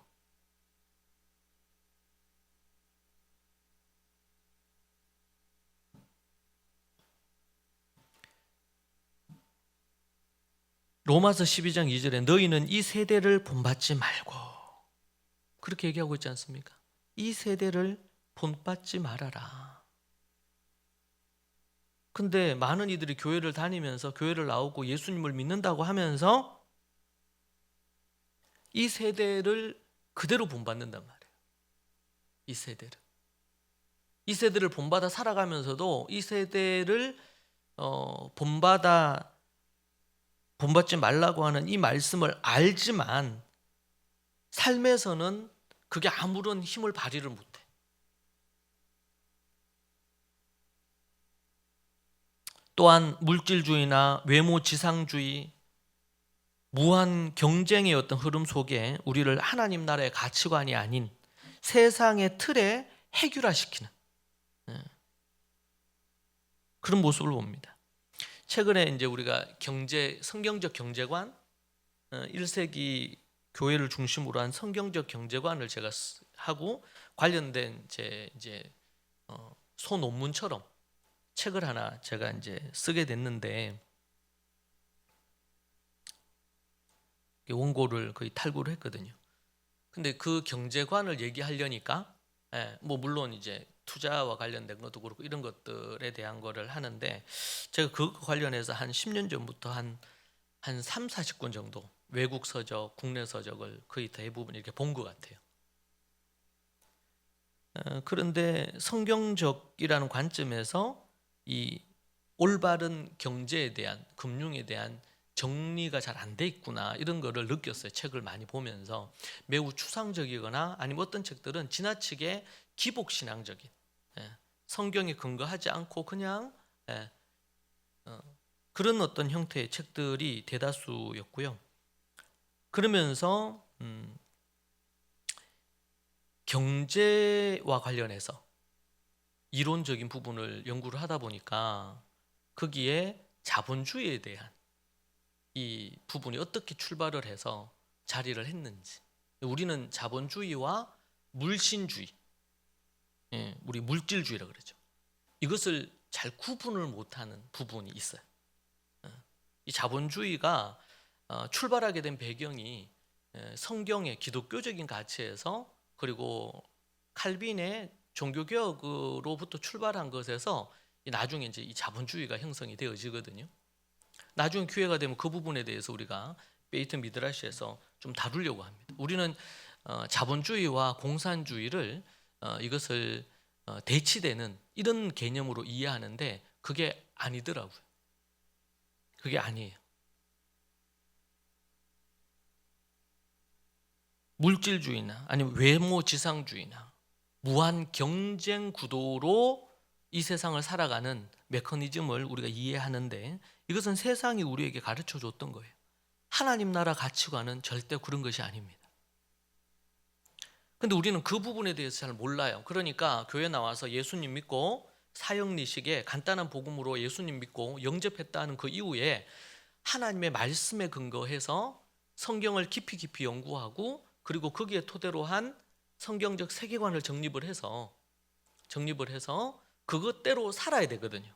로마서 12장 2절에 너희는 이 세대를 본받지 말고 그렇게 얘기하고 있지 않습니까? 이 세대를 본받지 말아라. 근데 많은 이들이 교회를 다니면서 교회를 나오고 예수님을 믿는다고 하면서 이 세대를 그대로 본받는단 말이에요. 이 세대를 본받아 살아가면서도 이 세대를 본받지 말라고 하는 이 말씀을 알지만 삶에서는 그게 아무런 힘을 발휘를 못해. 또한 물질주의나 외모지상주의, 무한 경쟁의 어떤 흐름 속에 우리를 하나님 나라의 가치관이 아닌 세상의 틀에 해결화시키는 그런 모습을 봅니다. 최근에 이제 우리가 성경적 경제관, 1세기 교회를 중심으로 한 성경적 경제관을 제가 하고 관련된 제 소논문처럼 책을 하나 제가 이제 쓰게 됐는데 원고를 거의 탈구를 했거든요. 근데 그 경제관을 얘기하려니까 뭐 물론 이제 투자와 관련된 것도 그렇고 이런 것들에 대한 거를 하는데 제가 그 관련해서 한 10년 전부터 한 3, 40권 정도 외국 서적, 국내 서적을 거의 대부분 이렇게 본 것 같아요. 그런데 성경적이라는 관점에서 이 올바른 경제에 대한, 금융에 대한 정리가 잘 안 돼 있구나 이런 거를 느꼈어요. 책을 많이 보면서 매우 추상적이거나 아니면 어떤 책들은 지나치게 기복신앙적인 성경에 근거하지 않고 그냥 그런 어떤 형태의 책들이 대다수였고요. 그러면서 경제와 관련해서 이론적인 부분을 연구를 하다 보니까 거기에 자본주의에 대한 이 부분이 어떻게 출발을 해서 자리를 했는지, 우리는 자본주의와 물신주의, 우리 물질주의라고 그러죠. 이것을 잘 구분을 못하는 부분이 있어요. 이 자본주의가 출발하게 된 배경이 성경의 기독교적인 가치에서 그리고 칼빈의 종교개혁으로부터 출발한 것에서 나중에 이제 이 자본주의가 형성이 되어지거든요. 나중에 기회가 되면 그 부분에 대해서 우리가 베이트 미드라시에서 좀 다루려고 합니다. 우리는 자본주의와 공산주의를 이것을 대치되는 이런 개념으로 이해하는데 그게 아니더라고요. 그게 아니에요. 물질주의나 아니면 외모지상주의나 무한 경쟁 구도로 이 세상을 살아가는 메커니즘을 우리가 이해하는데 이것은 세상이 우리에게 가르쳐 줬던 거예요. 하나님 나라 가치관은 절대 그런 것이 아닙니다. 근데 우리는 그 부분에 대해서 잘 몰라요. 그러니까 교회 나와서 예수님 믿고 사형리식의 간단한 복음으로 예수님 믿고 영접했다는 그 이후에 하나님의 말씀에 근거해서 성경을 깊이 연구하고 그리고 거기에 토대로 한 성경적 세계관을 정립을 해서 그것대로 살아야 되거든요.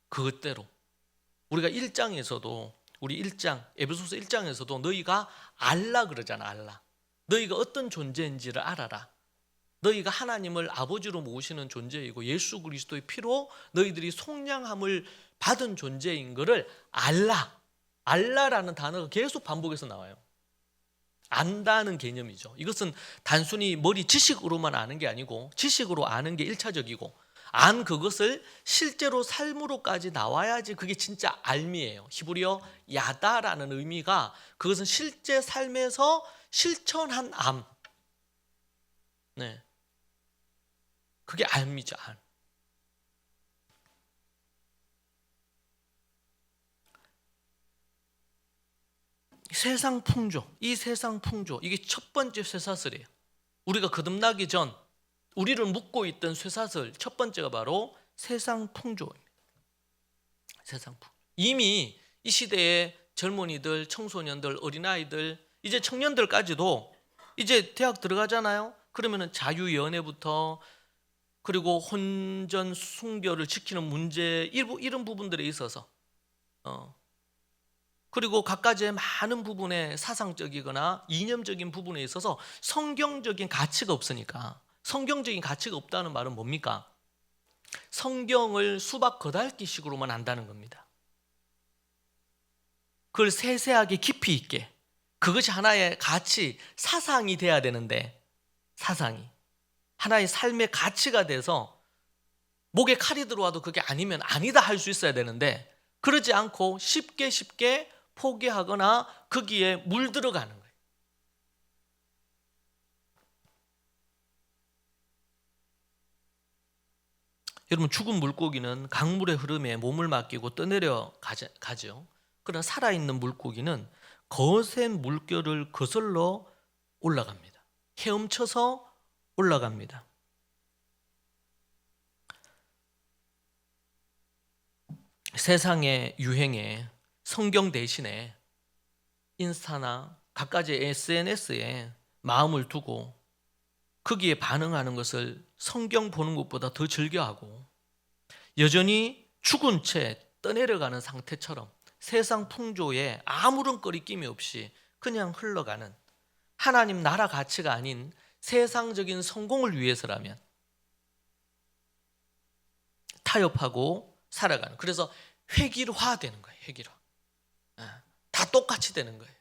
그것대로. 우리가 1장에서도 우리 1장 에베소서 1장에서도 너희가 알라 그러잖아. 알라. 너희가 어떤 존재인지를 알아라. 너희가 하나님을 아버지로 모시는 존재이고 예수 그리스도의 피로 너희들이 속량함을 받은 존재인 것을 알라. 알라라는 단어가 계속 반복해서 나와요. 안다는 개념이죠. 이것은 단순히 머리 지식으로만 아는 게 아니고 지식으로 아는 게 1차적이고 안 그것을 실제로 삶으로까지 나와야지 그게 진짜 알미예요. 히브리어 야다라는 의미가 그것은 실제 삶에서 실천한 암. 네. 그게 알미죠. 알. 세상 풍조, 이 세상 풍조, 이게 첫 번째 쇠사슬이에요. 우리가 거듭나기 전 우리를 묶고 있던 쇠사슬 첫 번째가 바로 세상 풍조입니다. 세상 풍조. 이미 이 시대의 젊은이들, 청소년들, 어린아이들, 이제 청년들까지도 이제 대학 들어가잖아요. 그러면은 자유연애부터 그리고 혼전 숭배를 지키는 문제 이런 부분들에 있어서 그리고 각가지의 많은 부분에 사상적이거나 이념적인 부분에 있어서 성경적인 가치가 없으니까 성경적인 가치가 없다는 말은 뭡니까? 성경을 수박 겉핥기식으로만 안다는 겁니다. 그걸 세세하게 깊이 있게 그것이 하나의 가치, 사상이 돼야 되는데 사상이 하나의 삶의 가치가 돼서 목에 칼이 들어와도 그게 아니면 아니다 할 수 있어야 되는데 그러지 않고 쉽게 포기하거나 거기에 물들어가는 거예요. 여러분 죽은 물고기는 강물의 흐름에 몸을 맡기고 떠내려 가죠. 그러나 살아있는 물고기는 거센 물결을 거슬러 올라갑니다. 헤엄쳐서 올라갑니다. 세상의 유행에 성경 대신에 인스타나 각가지 SNS에 마음을 두고 거기에 반응하는 것을 성경 보는 것보다 더 즐겨하고 여전히 죽은 채 떠내려가는 상태처럼 세상 풍조에 아무런 거리낌이 없이 그냥 흘러가는 하나님 나라 가치가 아닌 세상적인 성공을 위해서라면 타협하고 살아가는, 그래서 획일화되는 거예요. 획일화. 다 똑같이 되는 거예요.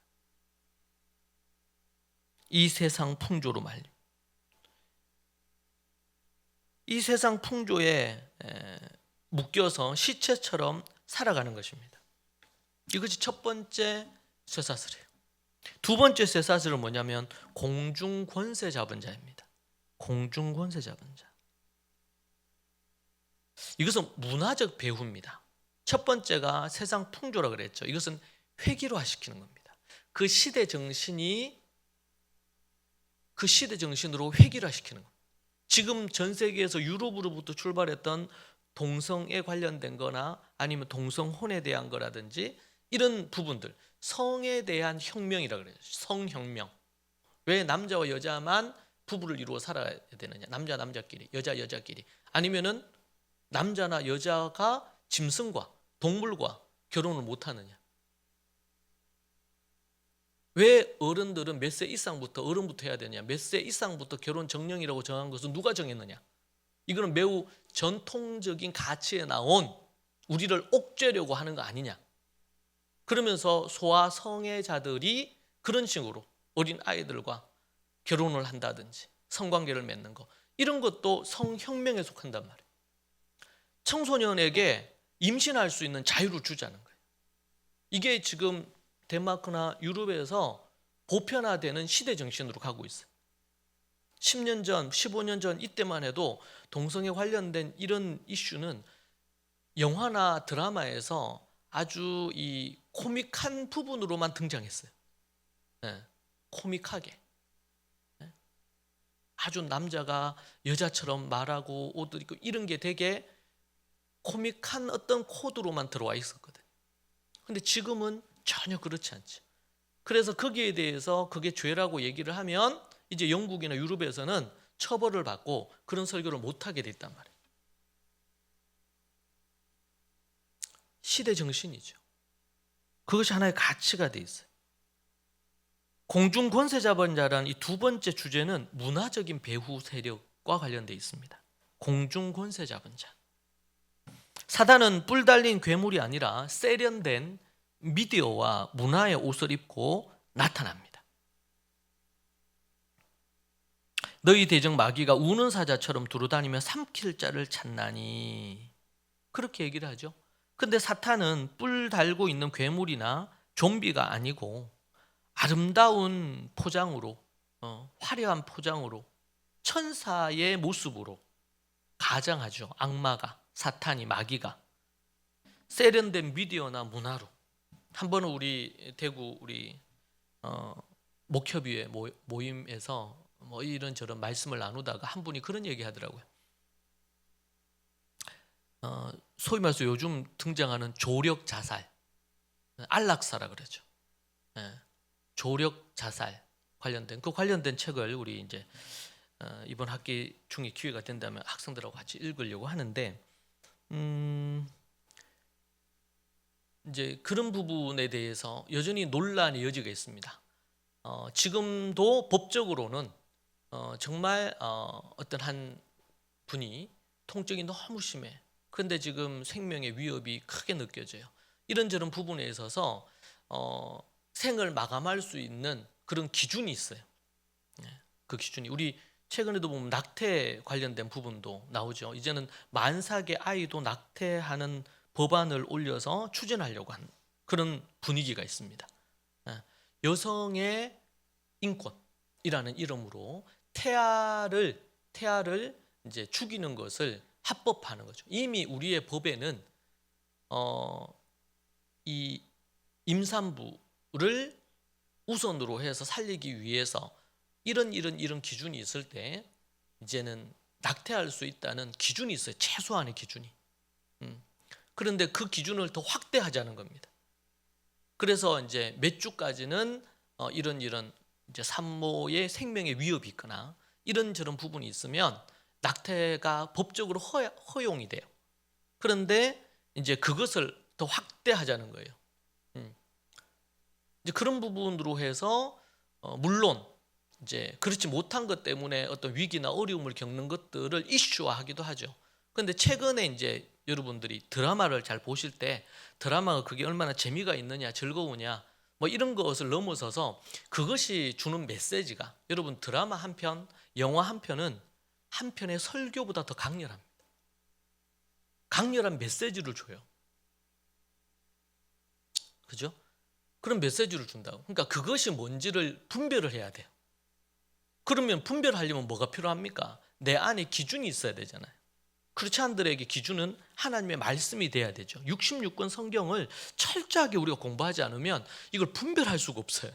이 세상 풍조로 말이에요. 이 세상 풍조에 묶여서 시체처럼 살아가는 것입니다. 이것이 첫 번째 쇠사슬이에요. 두 번째 쇠사슬은 뭐냐면 공중 권세 잡은 자입니다. 공중 권세 잡은 자. 이것은 문화적 배후입니다. 첫 번째가 세상 풍조라 그랬죠. 이것은 획일화시키는 겁니다. 그 시대 정신이 그 시대 정신으로 획일화시키는 겁니다. 지금 전 세계에서 유럽으로부터 출발했던 동성에 관련된 거나 아니면 동성혼에 대한 거라든지 이런 부분들, 성에 대한 혁명이라 그래요. 성혁명. 왜 남자와 여자만 부부를 이루어 살아야 되느냐? 남자끼리, 여자끼리. 아니면은 남자나 여자가 짐승과 동물과 결혼을 못 하느냐? 왜 어른들은 몇 세 이상부터 어른부터 해야 되냐? 몇 세 이상부터 결혼 정령이라고 정한 것은 누가 정했느냐? 이거는 매우 전통적인 가치에 나온 우리를 옥죄려고 하는 거 아니냐? 그러면서 소아 성애자들이 그런 식으로 어린 아이들과 결혼을 한다든지 성관계를 맺는 거, 이런 것도 성혁명에 속한단 말이에요. 청소년에게 임신할 수 있는 자유를 주자는 거예요. 이게 지금 덴마크나 유럽에서 보편화되는 시대 정신으로 가고 있어요. 10년 전, 15년 전 이때만 해도 동성애 관련된 이런 이슈는 영화나 드라마에서 아주 이 코믹한 부분으로만 등장했어요. 네, 코믹하게. 네. 아주 남자가 여자처럼 말하고 옷도 입고 이런 게 되게 코믹한 어떤 코드로만 들어와 있었거든요. 근데 지금은 전혀 그렇지 않죠. 그래서 거기에 대해서 그게 죄라고 얘기를 하면 이제 영국이나 유럽에서는 처벌을 받고 그런 설교를 못하게 됐단 말이에요. 시대 정신이죠. 그것이 하나의 가치가 돼 있어요. 공중 권세 잡은 자라는 이 두 번째 주제는 문화적인 배후 세력과 관련되어 있습니다. 공중 권세 잡은 자. 사단은 뿔 달린 괴물이 아니라 세련된 미디어와 문화의 옷을 입고 나타납니다. 너희 대적 마귀가 우는 사자처럼 두루다니며 삼킬 자를 찾나니, 그렇게 얘기를 하죠. 근데 사탄은 뿔 달고 있는 괴물이나 좀비가 아니고 아름다운 포장으로, 화려한 포장으로, 천사의 모습으로 가장하죠. 악마가, 사탄이, 마귀가 세련된 미디어나 문화로. 한 번은 우리 대구 우리 목협의회 모임에서 뭐 이런저런 말씀을 나누다가 한 분이 그런 얘기 하더라고요. 소위 말해서 요즘 등장하는 조력 자살, 안락사라 그러죠. 조력 자살 관련된 그 관련된 책을 우리 이제 이번 학기 중에 기회가 된다면 학생들하고 같이 읽으려고 하는데, 이제 그런 부분에 대해서 여전히 논란의 여지가 있습니다. 지금도 법적으로는 정말 어떤 한 분이 통증이 너무 심해. 그런데 지금 생명의 위협이 크게 느껴져요. 이런저런 부분에 있어서 생을 마감할 수 있는 그런 기준이 있어요. 그 기준이 우리 최근에도 보면 낙태 관련된 부분도 나오죠. 이제는 만삭의 아이도 낙태하는 법안을 올려서 추진하려고 하는 그런 분위기가 있습니다. 여성의 인권이라는 이름으로 태아를 이제 죽이는 것을 합법화하는 거죠. 이미 우리의 법에는 이 임산부를 우선으로 해서 살리기 위해서 이런 기준이 있을 때 이제는 낙태할 수 있다는 기준이 있어요. 최소한의 기준이. 그런데 그 기준을 더 확대하자는 겁니다. 그래서 이제 몇 주까지는 이런 이제 산모의 생명에 위협이 있거나 이런저런 부분이 있으면 낙태가 법적으로 허용이 돼요. 그런데 이제 그것을 더 확대하자는 거예요. 이제 그런 부분으로 해서 물론 이제 그렇지 못한 것 때문에 어떤 위기나 어려움을 겪는 것들을 이슈화하기도 하죠. 그런데 최근에 이제 여러분들이 드라마를 잘 보실 때 드라마가 그게 얼마나 재미가 있느냐, 즐거우냐, 뭐 이런 것을 넘어서서 그것이 주는 메시지가, 여러분 드라마 한 편, 영화 한 편은 한 편의 설교보다 더 강렬합니다. 강렬한 메시지를 줘요. 그죠? 그런 메시지를 준다고. 그러니까 그것이 뭔지를 분별을 해야 돼요. 그러면 분별하려면 뭐가 필요합니까? 내 안에 기준이 있어야 되잖아요. 크리스찬들에게 기준은 하나님의 말씀이 돼야 되죠. 66권 성경을 철저하게 우리가 공부하지 않으면 이걸 분별할 수가 없어요.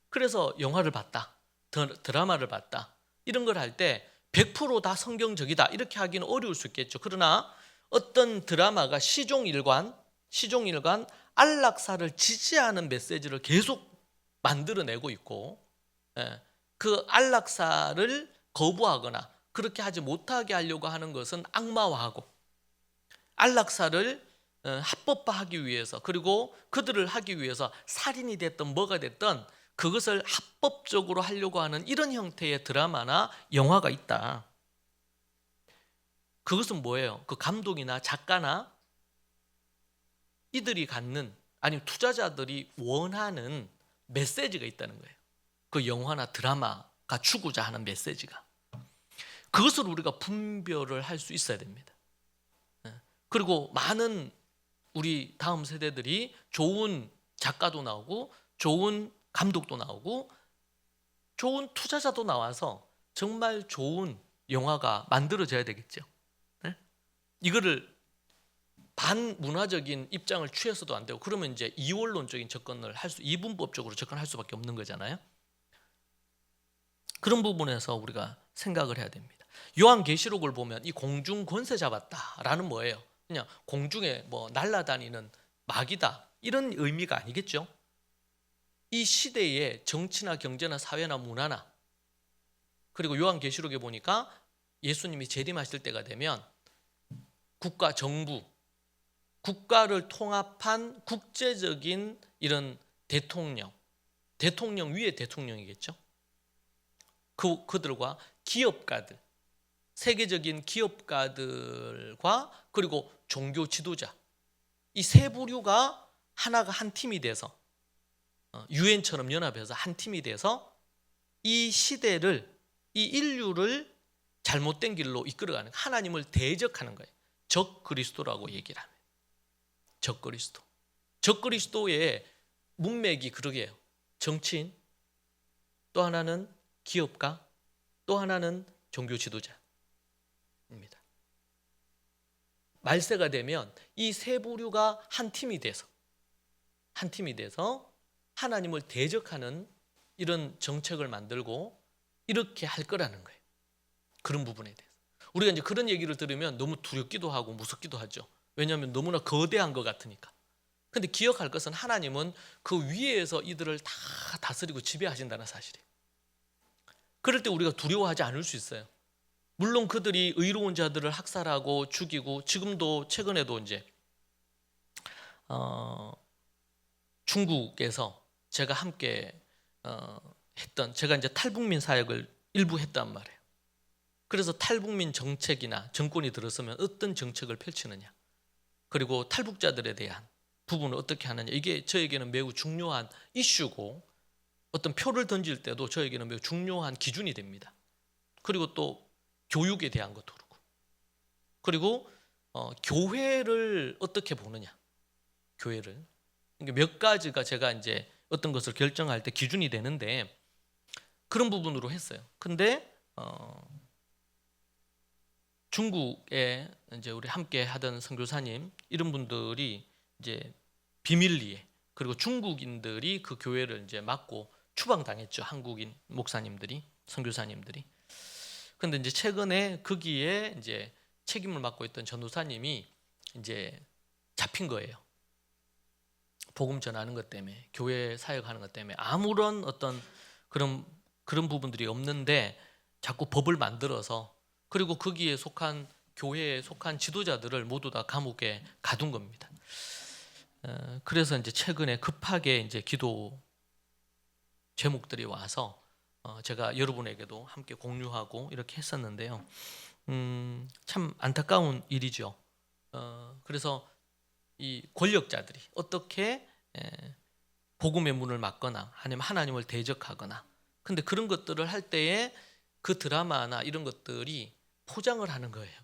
그래서 영화를 봤다, 드라마를 봤다, 이런 걸 할 때 100% 다 성경적이다 이렇게 하기는 어려울 수 있겠죠. 그러나 어떤 드라마가 시종일관 안락사를 지지하는 메시지를 계속 만들어내고 있고, 그 안락사를 거부하거나 그렇게 하지 못하게 하려고 하는 것은 악마화하고, 안락사를 합법화하기 위해서, 그리고 그들을 하기 위해서 살인이 됐든 뭐가 됐든 그것을 합법적으로 하려고 하는 이런 형태의 드라마나 영화가 있다. 그것은 뭐예요? 그 감독이나 작가나 이들이 갖는, 아니면 투자자들이 원하는 메시지가 있다는 거예요. 그 영화나 드라마가 주고자 하는 메시지가. 그것을 우리가 분별을 할 수 있어야 됩니다. 그리고 많은 우리 다음 세대들이 좋은 작가도 나오고 좋은 감독도 나오고 좋은 투자자도 나와서 정말 좋은 영화가 만들어져야 되겠죠. 이거를 반문화적인 입장을 취해서도 안 되고, 그러면 이제 이원론적인 접근을 이분법적으로 접근할 수밖에 없는 거잖아요. 그런 부분에서 우리가 생각을 해야 됩니다. 요한계시록을 보면 이 공중 권세 잡았다라는 뭐예요? 그냥 공중에 뭐 날아다니는 마귀다 이런 의미가 아니겠죠. 이 시대의 정치나 경제나 사회나 문화나, 그리고 요한계시록에 보니까 예수님이 재림하실 때가 되면 국가, 정부, 국가를 통합한 국제적인 이런 대통령 위의 대통령이겠죠. 그들과 기업가들, 세계적인 기업가들과 그리고 종교 지도자, 이 세 부류가 하나가 한 팀이 돼서 유엔처럼 연합해서 한 팀이 돼서 이 시대를, 이 인류를 잘못된 길로 이끌어가는, 하나님을 대적하는 거예요. 적그리스도라고 얘기를 합니다. 적그리스도의 문맥이 그러게요. 정치인, 또 하나는 기업가, 또 하나는 종교 지도자입니다. 말세가 되면 이 세 부류가 한 팀이 돼서 하나님을 대적하는 이런 정책을 만들고 이렇게 할 거라는 거예요. 그런 부분에 대해서 우리가 이제 그런 얘기를 들으면 너무 두렵기도 하고 무섭기도 하죠. 왜냐하면 너무나 거대한 것 같으니까. 근데 기억할 것은 하나님은 그 위에서 이들을 다 다스리고 지배하신다는 사실이에요. 그럴 때 우리가 두려워하지 않을 수 있어요. 물론 그들이 의로운 자들을 학살하고 죽이고, 지금도 최근에도 이제 중국에서 제가 함께 제가 이제 탈북민 사역을 일부 했단 말이에요. 그래서 탈북민 정책이나 정권이 들어서면 어떤 정책을 펼치느냐, 그리고 탈북자들에 대한 부분을 어떻게 하느냐, 이게 저에게는 매우 중요한 이슈고, 어떤 표를 던질 때도 저에게는 매우 중요한 기준이 됩니다. 그리고 또 교육에 대한 것도 그렇고, 그리고 교회를 어떻게 보느냐, 교회를 몇 가지가 제가 이제 어떤 것을 결정할 때 기준이 되는데, 그런 부분으로 했어요. 근데 중국에 이제 우리 함께 하던 선교사님 이런 분들이 이제 비밀리에, 그리고 중국인들이 그 교회를 이제 맡고 추방당했죠. 한국인 목사님들이, 선교사님들이. 근데 이제 최근에 거기에 이제 책임을 맡고 있던 전도사님이 이제 잡힌 거예요. 복음 전하는 것 때문에, 교회 사역하는 것 때문에 아무런 어떤 그런 부분들이 없는데 자꾸 법을 만들어서, 그리고 거기에 속한 교회에 속한 지도자들을 모두 다 감옥에 가둔 겁니다. 그래서 이제 최근에 급하게 이제 기도 제목들이 와서 제가 여러분에게도 함께 공유하고 이렇게 했었는데요. 참 안타까운 일이죠. 그래서 이 권력자들이 어떻게 복음의 문을 막거나 아니면 하나님을 대적하거나, 근데 그런 것들을 할 때에 그 드라마나 이런 것들이 포장을 하는 거예요.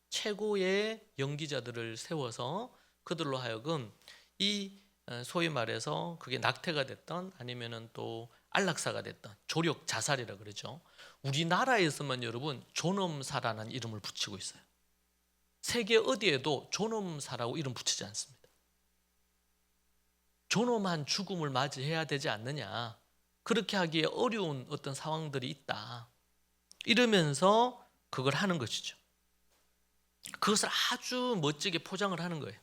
최고의 연기자들을 세워서 그들로 하여금 이 소위 말해서 그게 낙태가 됐던 아니면은 또 안락사가 됐던 조력 자살이라 그러죠. 우리나라에서만 여러분 존엄사라는 이름을 붙이고 있어요. 세계 어디에도 존엄사라고 이름 붙이지 않습니다. 존엄한 죽음을 맞이해야 되지 않느냐, 그렇게 하기에 어려운 어떤 상황들이 있다, 이러면서 그걸 하는 것이죠. 그것을 아주 멋지게 포장을 하는 거예요.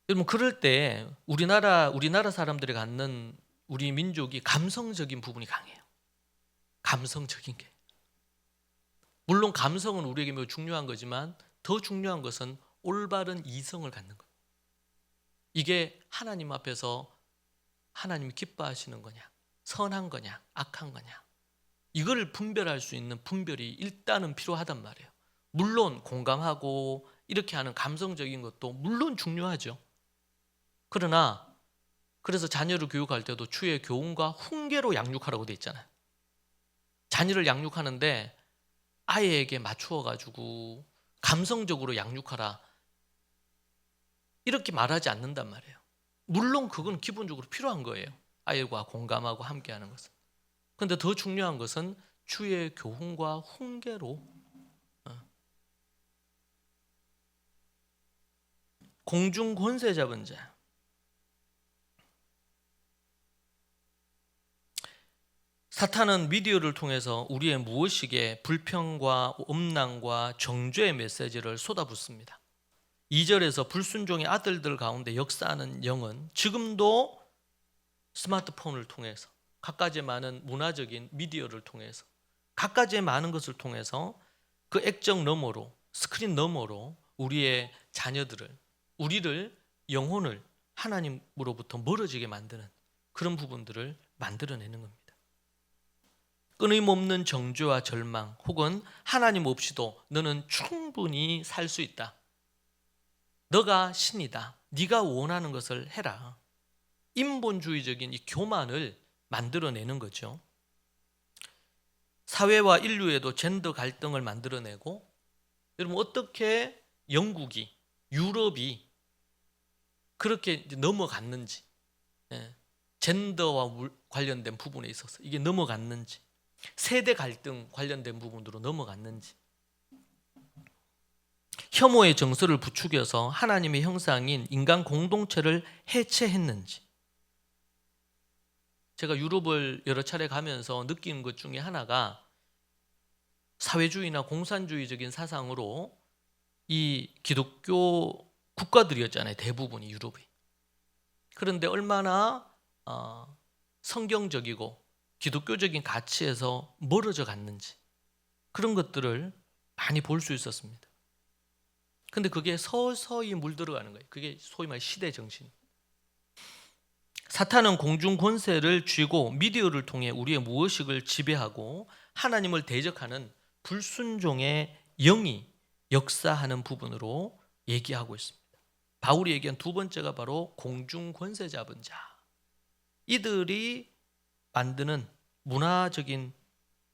여러분, 그럴 때 우리나라 사람들이 갖는, 우리 민족이 감성적인 부분이 강해요. 감성적인 게. 물론 감성은 우리에게 매우 중요한 거지만 더 중요한 것은 올바른 이성을 갖는 것. 이게 하나님 앞에서 하나님이 기뻐하시는 거냐, 선한 거냐, 악한 거냐, 이걸 분별할 수 있는 분별이 일단은 필요하단 말이에요. 물론 공감하고 이렇게 하는 감성적인 것도 물론 중요하죠. 그러나 그래서 자녀를 교육할 때도 주의 교훈과 훈계로 양육하라고 돼 있잖아요. 자녀를 양육하는데 아이에게 맞추어 가지고 감성적으로 양육하라 이렇게 말하지 않는단 말이에요. 물론 그건 기본적으로 필요한 거예요. 아이와 공감하고 함께하는 것은. 그런데 더 중요한 것은 주의 교훈과 훈계로 공중 권세 잡은 자. 사탄은 미디어를 통해서 우리의 무의식에 불평과 엄난과 정죄의 메시지를 쏟아붓습니다. 2절에서 불순종의 아들들 가운데 역사하는 영은 지금도 스마트폰을 통해서 갖가지 많은 문화적인 미디어를 통해서 갖가지 많은 것을 통해서 그 액정 너머로 스크린 너머로 우리의 자녀들을 우리를 영혼을 하나님으로부터 멀어지게 만드는 그런 부분들을 만들어내는 겁니다. 끊임없는 정죄와 절망 혹은 하나님 없이도 너는 충분히 살 수 있다. 너가 신이다. 네가 원하는 것을 해라. 인본주의적인 이 교만을 만들어내는 거죠. 사회와 인류에도 젠더 갈등을 만들어내고 여러분 어떻게 영국이 유럽이 그렇게 넘어갔는지 젠더와 관련된 부분에 있어서 이게 넘어갔는지 세대 갈등 관련된 부분으로 넘어갔는지 혐오의 정서를 부추겨서 하나님의 형상인 인간 공동체를 해체했는지 제가 유럽을 여러 차례 가면서 느끼는 것 중에 하나가 사회주의나 공산주의적인 사상으로 이 기독교 국가들이었잖아요. 대부분이 유럽이. 그런데 얼마나 성경적이고 기독교적인 가치에서 멀어져 갔는지 그런 것들을 많이 볼 수 있었습니다. 근데 그게 서서히 물들어가는 거예요. 그게 소위 말해 시대 정신. 사탄은 공중 권세를 쥐고 미디어를 통해 우리의 무의식을 지배하고 하나님을 대적하는 불순종의 영이 역사하는 부분으로 얘기하고 있습니다. 바울이 얘기한 두 번째가 바로 공중 권세 잡은 자. 이들이 만드는 문화적인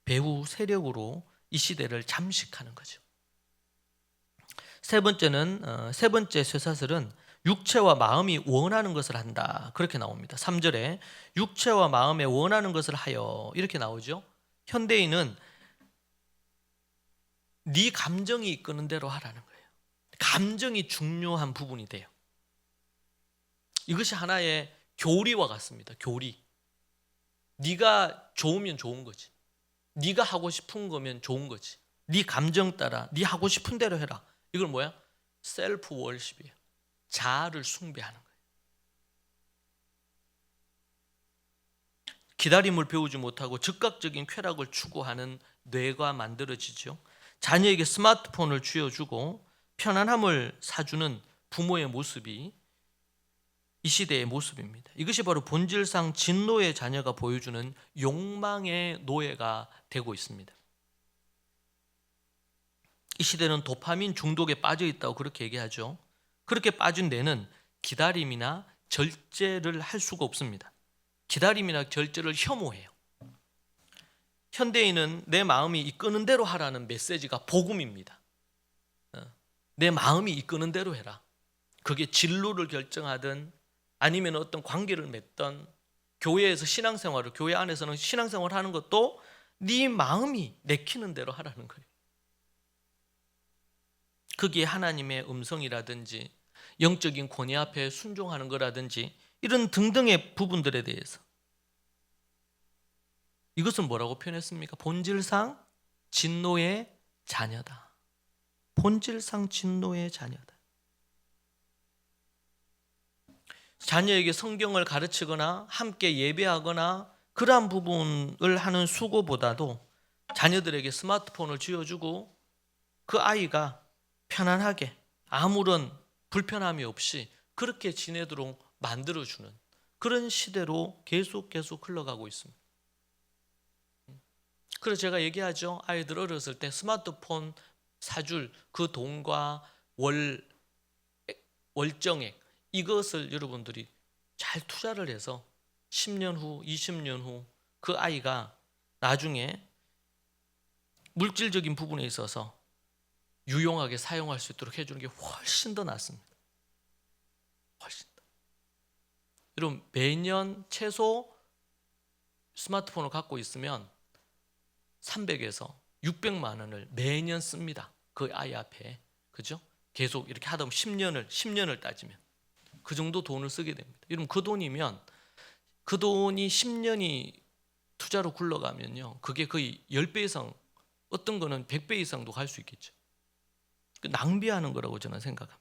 배후 세력으로 이 시대를 잠식하는 거죠. 세 번째 쇠사슬은 육체와 마음이 원하는 것을 한다. 그렇게 나옵니다. 3절에 육체와 마음에 원하는 것을 하여 이렇게 나오죠. 현대인은 네 감정이 이끄는 대로 하라는 거예요. 감정이 중요한 부분이 돼요. 이것이 하나의 교리와 같습니다. 교리. 네가 좋으면 좋은 거지. 네가 하고 싶은 거면 좋은 거지. 네 감정 따라 네 하고 싶은 대로 해라. 이건 뭐야? 셀프 월십이에요. 자아를 숭배하는 거예요. 기다림을 배우지 못하고 즉각적인 쾌락을 추구하는 뇌가 만들어지죠. 자녀에게 스마트폰을 쥐어주고 편안함을 사주는 부모의 모습이 이 시대의 모습입니다. 이것이 바로 본질상 진노의 자녀가 보여주는 욕망의 노예가 되고 있습니다. 이 시대는 도파민 중독에 빠져 있다고 그렇게 얘기하죠. 그렇게 빠진 뇌는 기다림이나 절제를 할 수가 없습니다. 기다림이나 절제를 혐오해요. 현대인은 내 마음이 이끄는 대로 하라는 메시지가 복음입니다. 내 마음이 이끄는 대로 해라. 그게 진로를 결정하든 아니면 어떤 관계를 맺던 교회에서 신앙생활을 교회 안에서는 신앙생활을 하는 것도 네 마음이 내키는 대로 하라는 거예요. 그게 하나님의 음성이라든지 영적인 권위 앞에 순종하는 거라든지 이런 등등의 부분들에 대해서 이것은 뭐라고 표현했습니까? 본질상 진노의 자녀다. 본질상 진노의 자녀다. 자녀에게 성경을 가르치거나 함께 예배하거나 그러한 부분을 하는 수고보다도 자녀들에게 스마트폰을 쥐어주고 그 아이가 편안하게 아무런 불편함이 없이 그렇게 지내도록 만들어주는 그런 시대로 계속 흘러가고 있습니다. 그래서 제가 얘기하죠. 아이들 어렸을 때 스마트폰 사줄 그 돈과 월정액, 이것을 여러분들이 잘 투자를 해서 10년 후, 20년 후 그 아이가 나중에 물질적인 부분에 있어서 유용하게 사용할 수 있도록 해주는 게 훨씬 더 낫습니다. 훨씬 더. 여러분, 매년 최소 스마트폰을 갖고 있으면 300에서 600만 원을 매년 씁니다. 그 아이 앞에. 그죠? 계속 이렇게 하다 보면 10년을 따지면 그 정도 돈을 쓰게 됩니다. 여러분, 그 돈이면 그 돈이 10년이 투자로 굴러가면요, 그게 거의 10배 이상, 어떤 거는 100배 이상도 갈 수 있겠죠. 낭비하는 거라고 저는 생각합니다.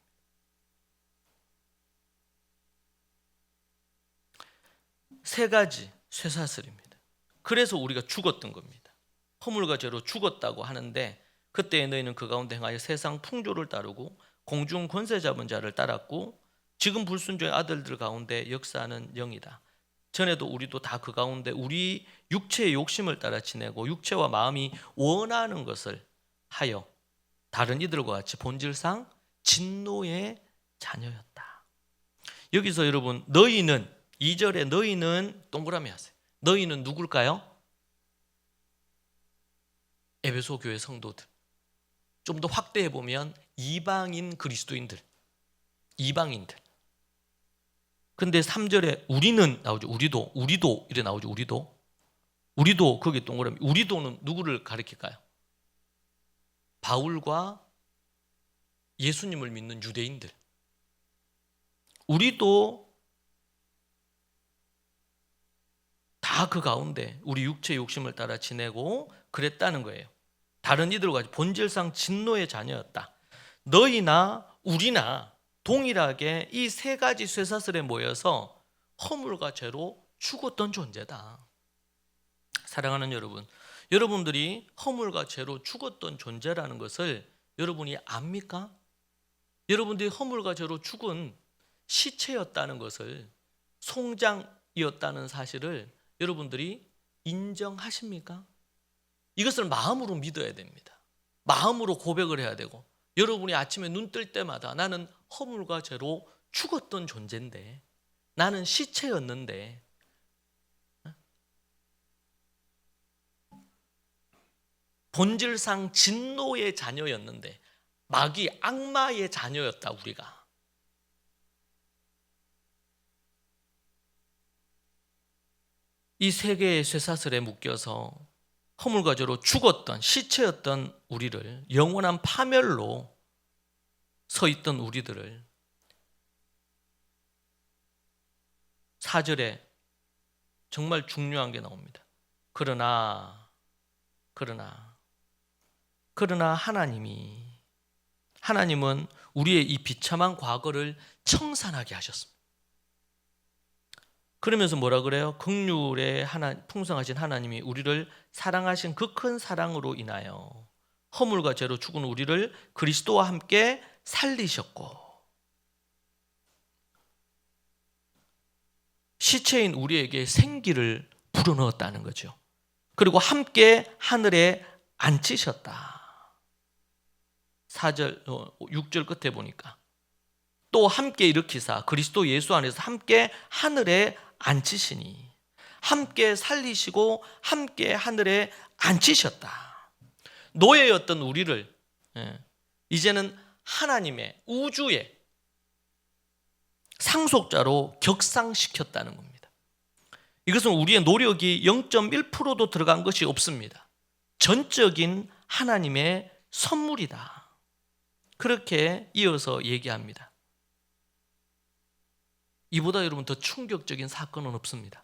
세 가지 쇠사슬입니다. 그래서 우리가 죽었던 겁니다. 허물과 죄로 죽었다고 하는데, 그때의 너희는 그 가운데 행하여 세상 풍조를 따르고 공중 권세 잡은 자를 따랐고 지금 불순종의 아들들 가운데 역사하는 영이다. 전에도 우리도 다 그 가운데 우리 육체의 욕심을 따라 지내고 육체와 마음이 원하는 것을 하여 다른 이들과 같이 본질상 진노의 자녀였다. 여기서 여러분, 너희는, 2절에 너희는 동그라미 하세요. 너희는 누굴까요? 에베소 교회 성도들. 좀 더 확대해 보면 이방인 그리스도인들, 이방인들. 근데 3절에 우리는 나오죠. 우리도 이래 나오죠. 우리도 거기 동그라미. 우리도는 누구를 가리킬까요? 바울과 예수님을 믿는 유대인들. 우리도 다 그 가운데 우리 육체의 욕심을 따라 지내고 그랬다는 거예요. 다른 이들과 같이 본질상 진노의 자녀였다. 너희나 우리나 동일하게 이 세 가지 쇠사슬에 모여서 허물과 죄로 죽었던 존재다. 사랑하는 여러분, 여러분들이 허물과 죄로 죽었던 존재라는 것을 여러분이 압니까? 여러분들이 허물과 죄로 죽은 시체였다는 것을, 송장이었다는 사실을 여러분들이 인정하십니까? 이것을 마음으로 믿어야 됩니다. 마음으로 고백을 해야 되고, 여러분이 아침에 눈 뜰 때마다 나는 허물과 죄로 죽었던 존재인데, 나는 시체였는데, 본질상 진노의 자녀였는데, 마귀 악마의 자녀였다. 우리가 이 세 개의 쇠사슬에 묶여서 허물과 죄로 죽었던 시체였던 우리를, 영원한 파멸로 서 있던 우리들을 4절에 정말 중요한 게 나옵니다. 그러나 하나님은 우리의 이 비참한 과거를 청산하게 하셨습니다. 그러면서 뭐라 그래요? 긍휼의 풍성하신 하나님이 우리를 사랑하신 그 큰 사랑으로 인하여 허물과 죄로 죽은 우리를 그리스도와 함께 살리셨고, 시체인 우리에게 생기를 불어넣었다는 거죠. 그리고 함께 하늘에 앉히셨다. 6절 끝에 보니까 또 함께 일으키사 그리스도 예수 안에서 함께 하늘에 앉히시니, 함께 살리시고 함께 하늘에 앉히셨다. 노예였던 우리를 이제는 하나님의, 우주의 상속자로 격상시켰다는 겁니다. 이것은 우리의 노력이 0.1%도 들어간 것이 없습니다. 전적인 하나님의 선물이다. 그렇게 이어서 얘기합니다. 이보다 여러분 더 충격적인 사건은 없습니다.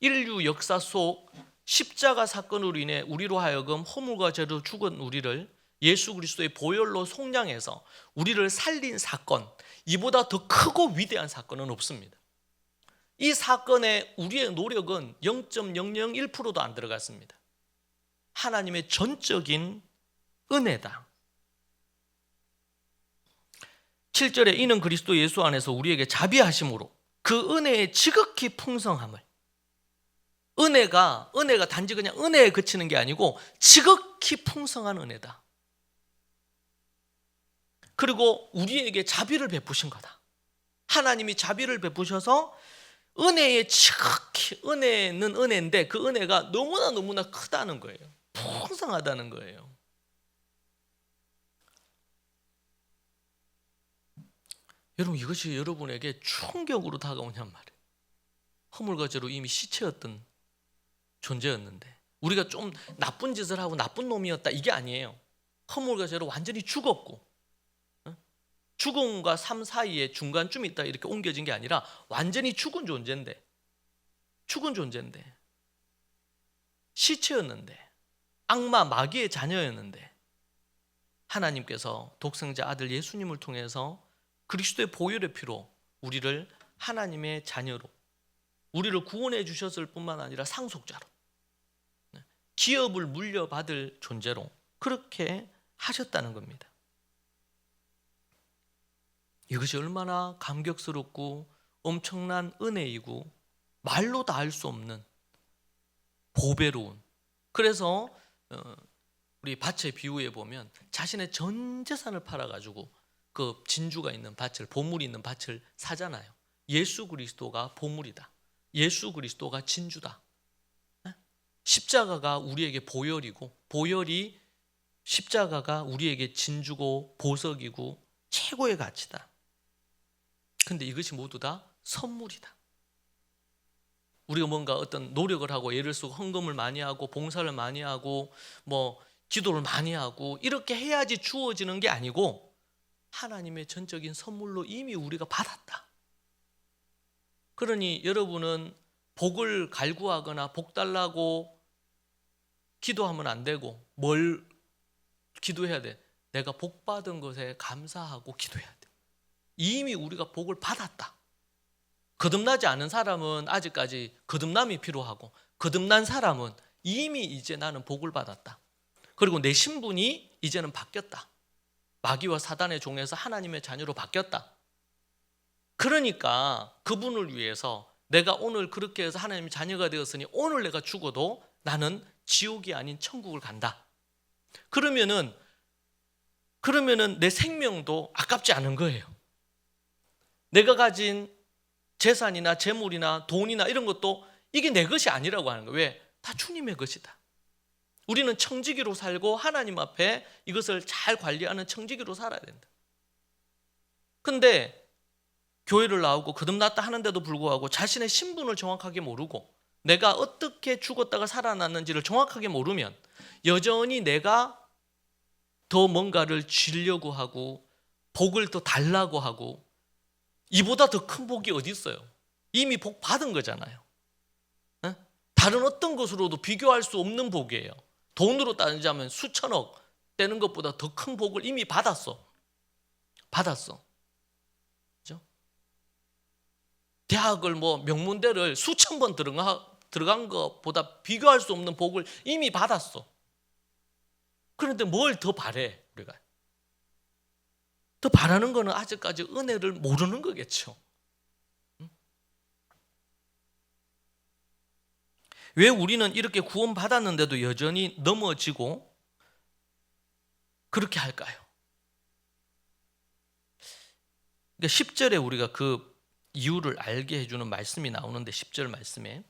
인류 역사 속 십자가 사건으로 인해 우리로 하여금 허물과 죄로 죽은 우리를 예수 그리스도의 보혈로 속량해서 우리를 살린 사건, 이보다 더 크고 위대한 사건은 없습니다. 이 사건에 우리의 노력은 0.001%도 안 들어갔습니다. 하나님의 전적인 은혜다. 7절에 이는 그리스도 예수 안에서 우리에게 자비하심으로 그 은혜의 지극히 풍성함을, 은혜가 단지 그냥 은혜에 그치는 게 아니고 지극히 풍성한 은혜다. 그리고 우리에게 자비를 베푸신 거다. 하나님이 자비를 베푸셔서 은혜의 지극히, 은혜는 은혜인데 그 은혜가 너무나 크다는 거예요. 풍성하다는 거예요. 여러분, 이것이 여러분에게 충격으로 다가오냔 말이에요. 허물과제로 이미 시체였던 존재였는데 우리가 좀 나쁜 짓을 하고 나쁜 놈이었다, 이게 아니에요. 허물과제로 완전히 죽었고, 죽음과 삶 사이에 중간쯤 있다 이렇게 옮겨진 게 아니라 완전히 죽은 존재인데, 시체였는데, 악마 마귀의 자녀였는데 하나님께서 독생자 아들 예수님을 통해서 그리스도의 보혈의 피로 우리를 하나님의 자녀로, 우리를 구원해 주셨을 뿐만 아니라 상속자로, 기업을 물려받을 존재로 그렇게 하셨다는 겁니다. 이것이 얼마나 감격스럽고 엄청난 은혜이고 말로 다 할 수 없는 보배로운. 그래서 우리 밭의 비유에 보면 자신의 전 재산을 팔아가지고 그 진주가 있는 밭을, 보물이 있는 밭을 사잖아요. 예수 그리스도가 보물이다. 예수 그리스도가 진주다. 십자가가 우리에게 보혈이고, 보혈이, 십자가가 우리에게 진주고 보석이고 최고의 가치다. 근데 이것이 모두 다 선물이다. 우리가 뭔가 어떤 노력을 하고, 예를 들어서 헌금을 많이 하고 봉사를 많이 하고 뭐 기도를 많이 하고 이렇게 해야지 주어지는 게 아니고 하나님의 전적인 선물로 이미 우리가 받았다. 그러니 여러분은 복을 갈구하거나 복 달라고 기도하면 안 되고, 뭘 기도해야 돼? 내가 복 받은 것에 감사하고 기도해야 돼. 이미 우리가 복을 받았다. 거듭나지 않은 사람은 아직까지 거듭남이 필요하고, 거듭난 사람은 이미 이제 나는 복을 받았다. 그리고 내 신분이 이제는 바뀌었다. 마귀와 사단의 종에서 하나님의 자녀로 바뀌었다. 그러니까 그분을 위해서 내가 오늘 그렇게 해서 하나님의 자녀가 되었으니 오늘 내가 죽어도 나는 지옥이 아닌 천국을 간다. 그러면은 내 생명도 아깝지 않은 거예요. 내가 가진 재산이나 재물이나 돈이나 이런 것도 이게 내 것이 아니라고 하는 거예요. 왜? 다 주님의 것이다. 우리는 청지기로 살고 하나님 앞에 이것을 잘 관리하는 청지기로 살아야 된다. 근데 교회를 나오고 거듭났다 하는데도 불구하고 자신의 신분을 정확하게 모르고 내가 어떻게 죽었다가 살아났는지를 정확하게 모르면 여전히 내가 더 뭔가를 주려고 하고 복을 더 달라고 하고, 이보다 더 큰 복이 어디 있어요? 이미 복 받은 거잖아요. 다른 어떤 것으로도 비교할 수 없는 복이에요. 돈으로 따지자면 수천억 되는 것보다 더 큰 복을 이미 받았어. 그죠? 대학을 뭐 명문대를 수천 번 들어간 것보다 비교할 수 없는 복을 이미 받았어. 그런데 뭘 더 바래? 우리가 더 바라는 거는 아직까지 은혜를 모르는 거겠죠. 왜 우리는 이렇게 구원받았는데도 여전히 넘어지고 그렇게 할까요? 그러니까 10절에 우리가 그 이유를 알게 해주는 말씀이 나오는데, 10절 말씀에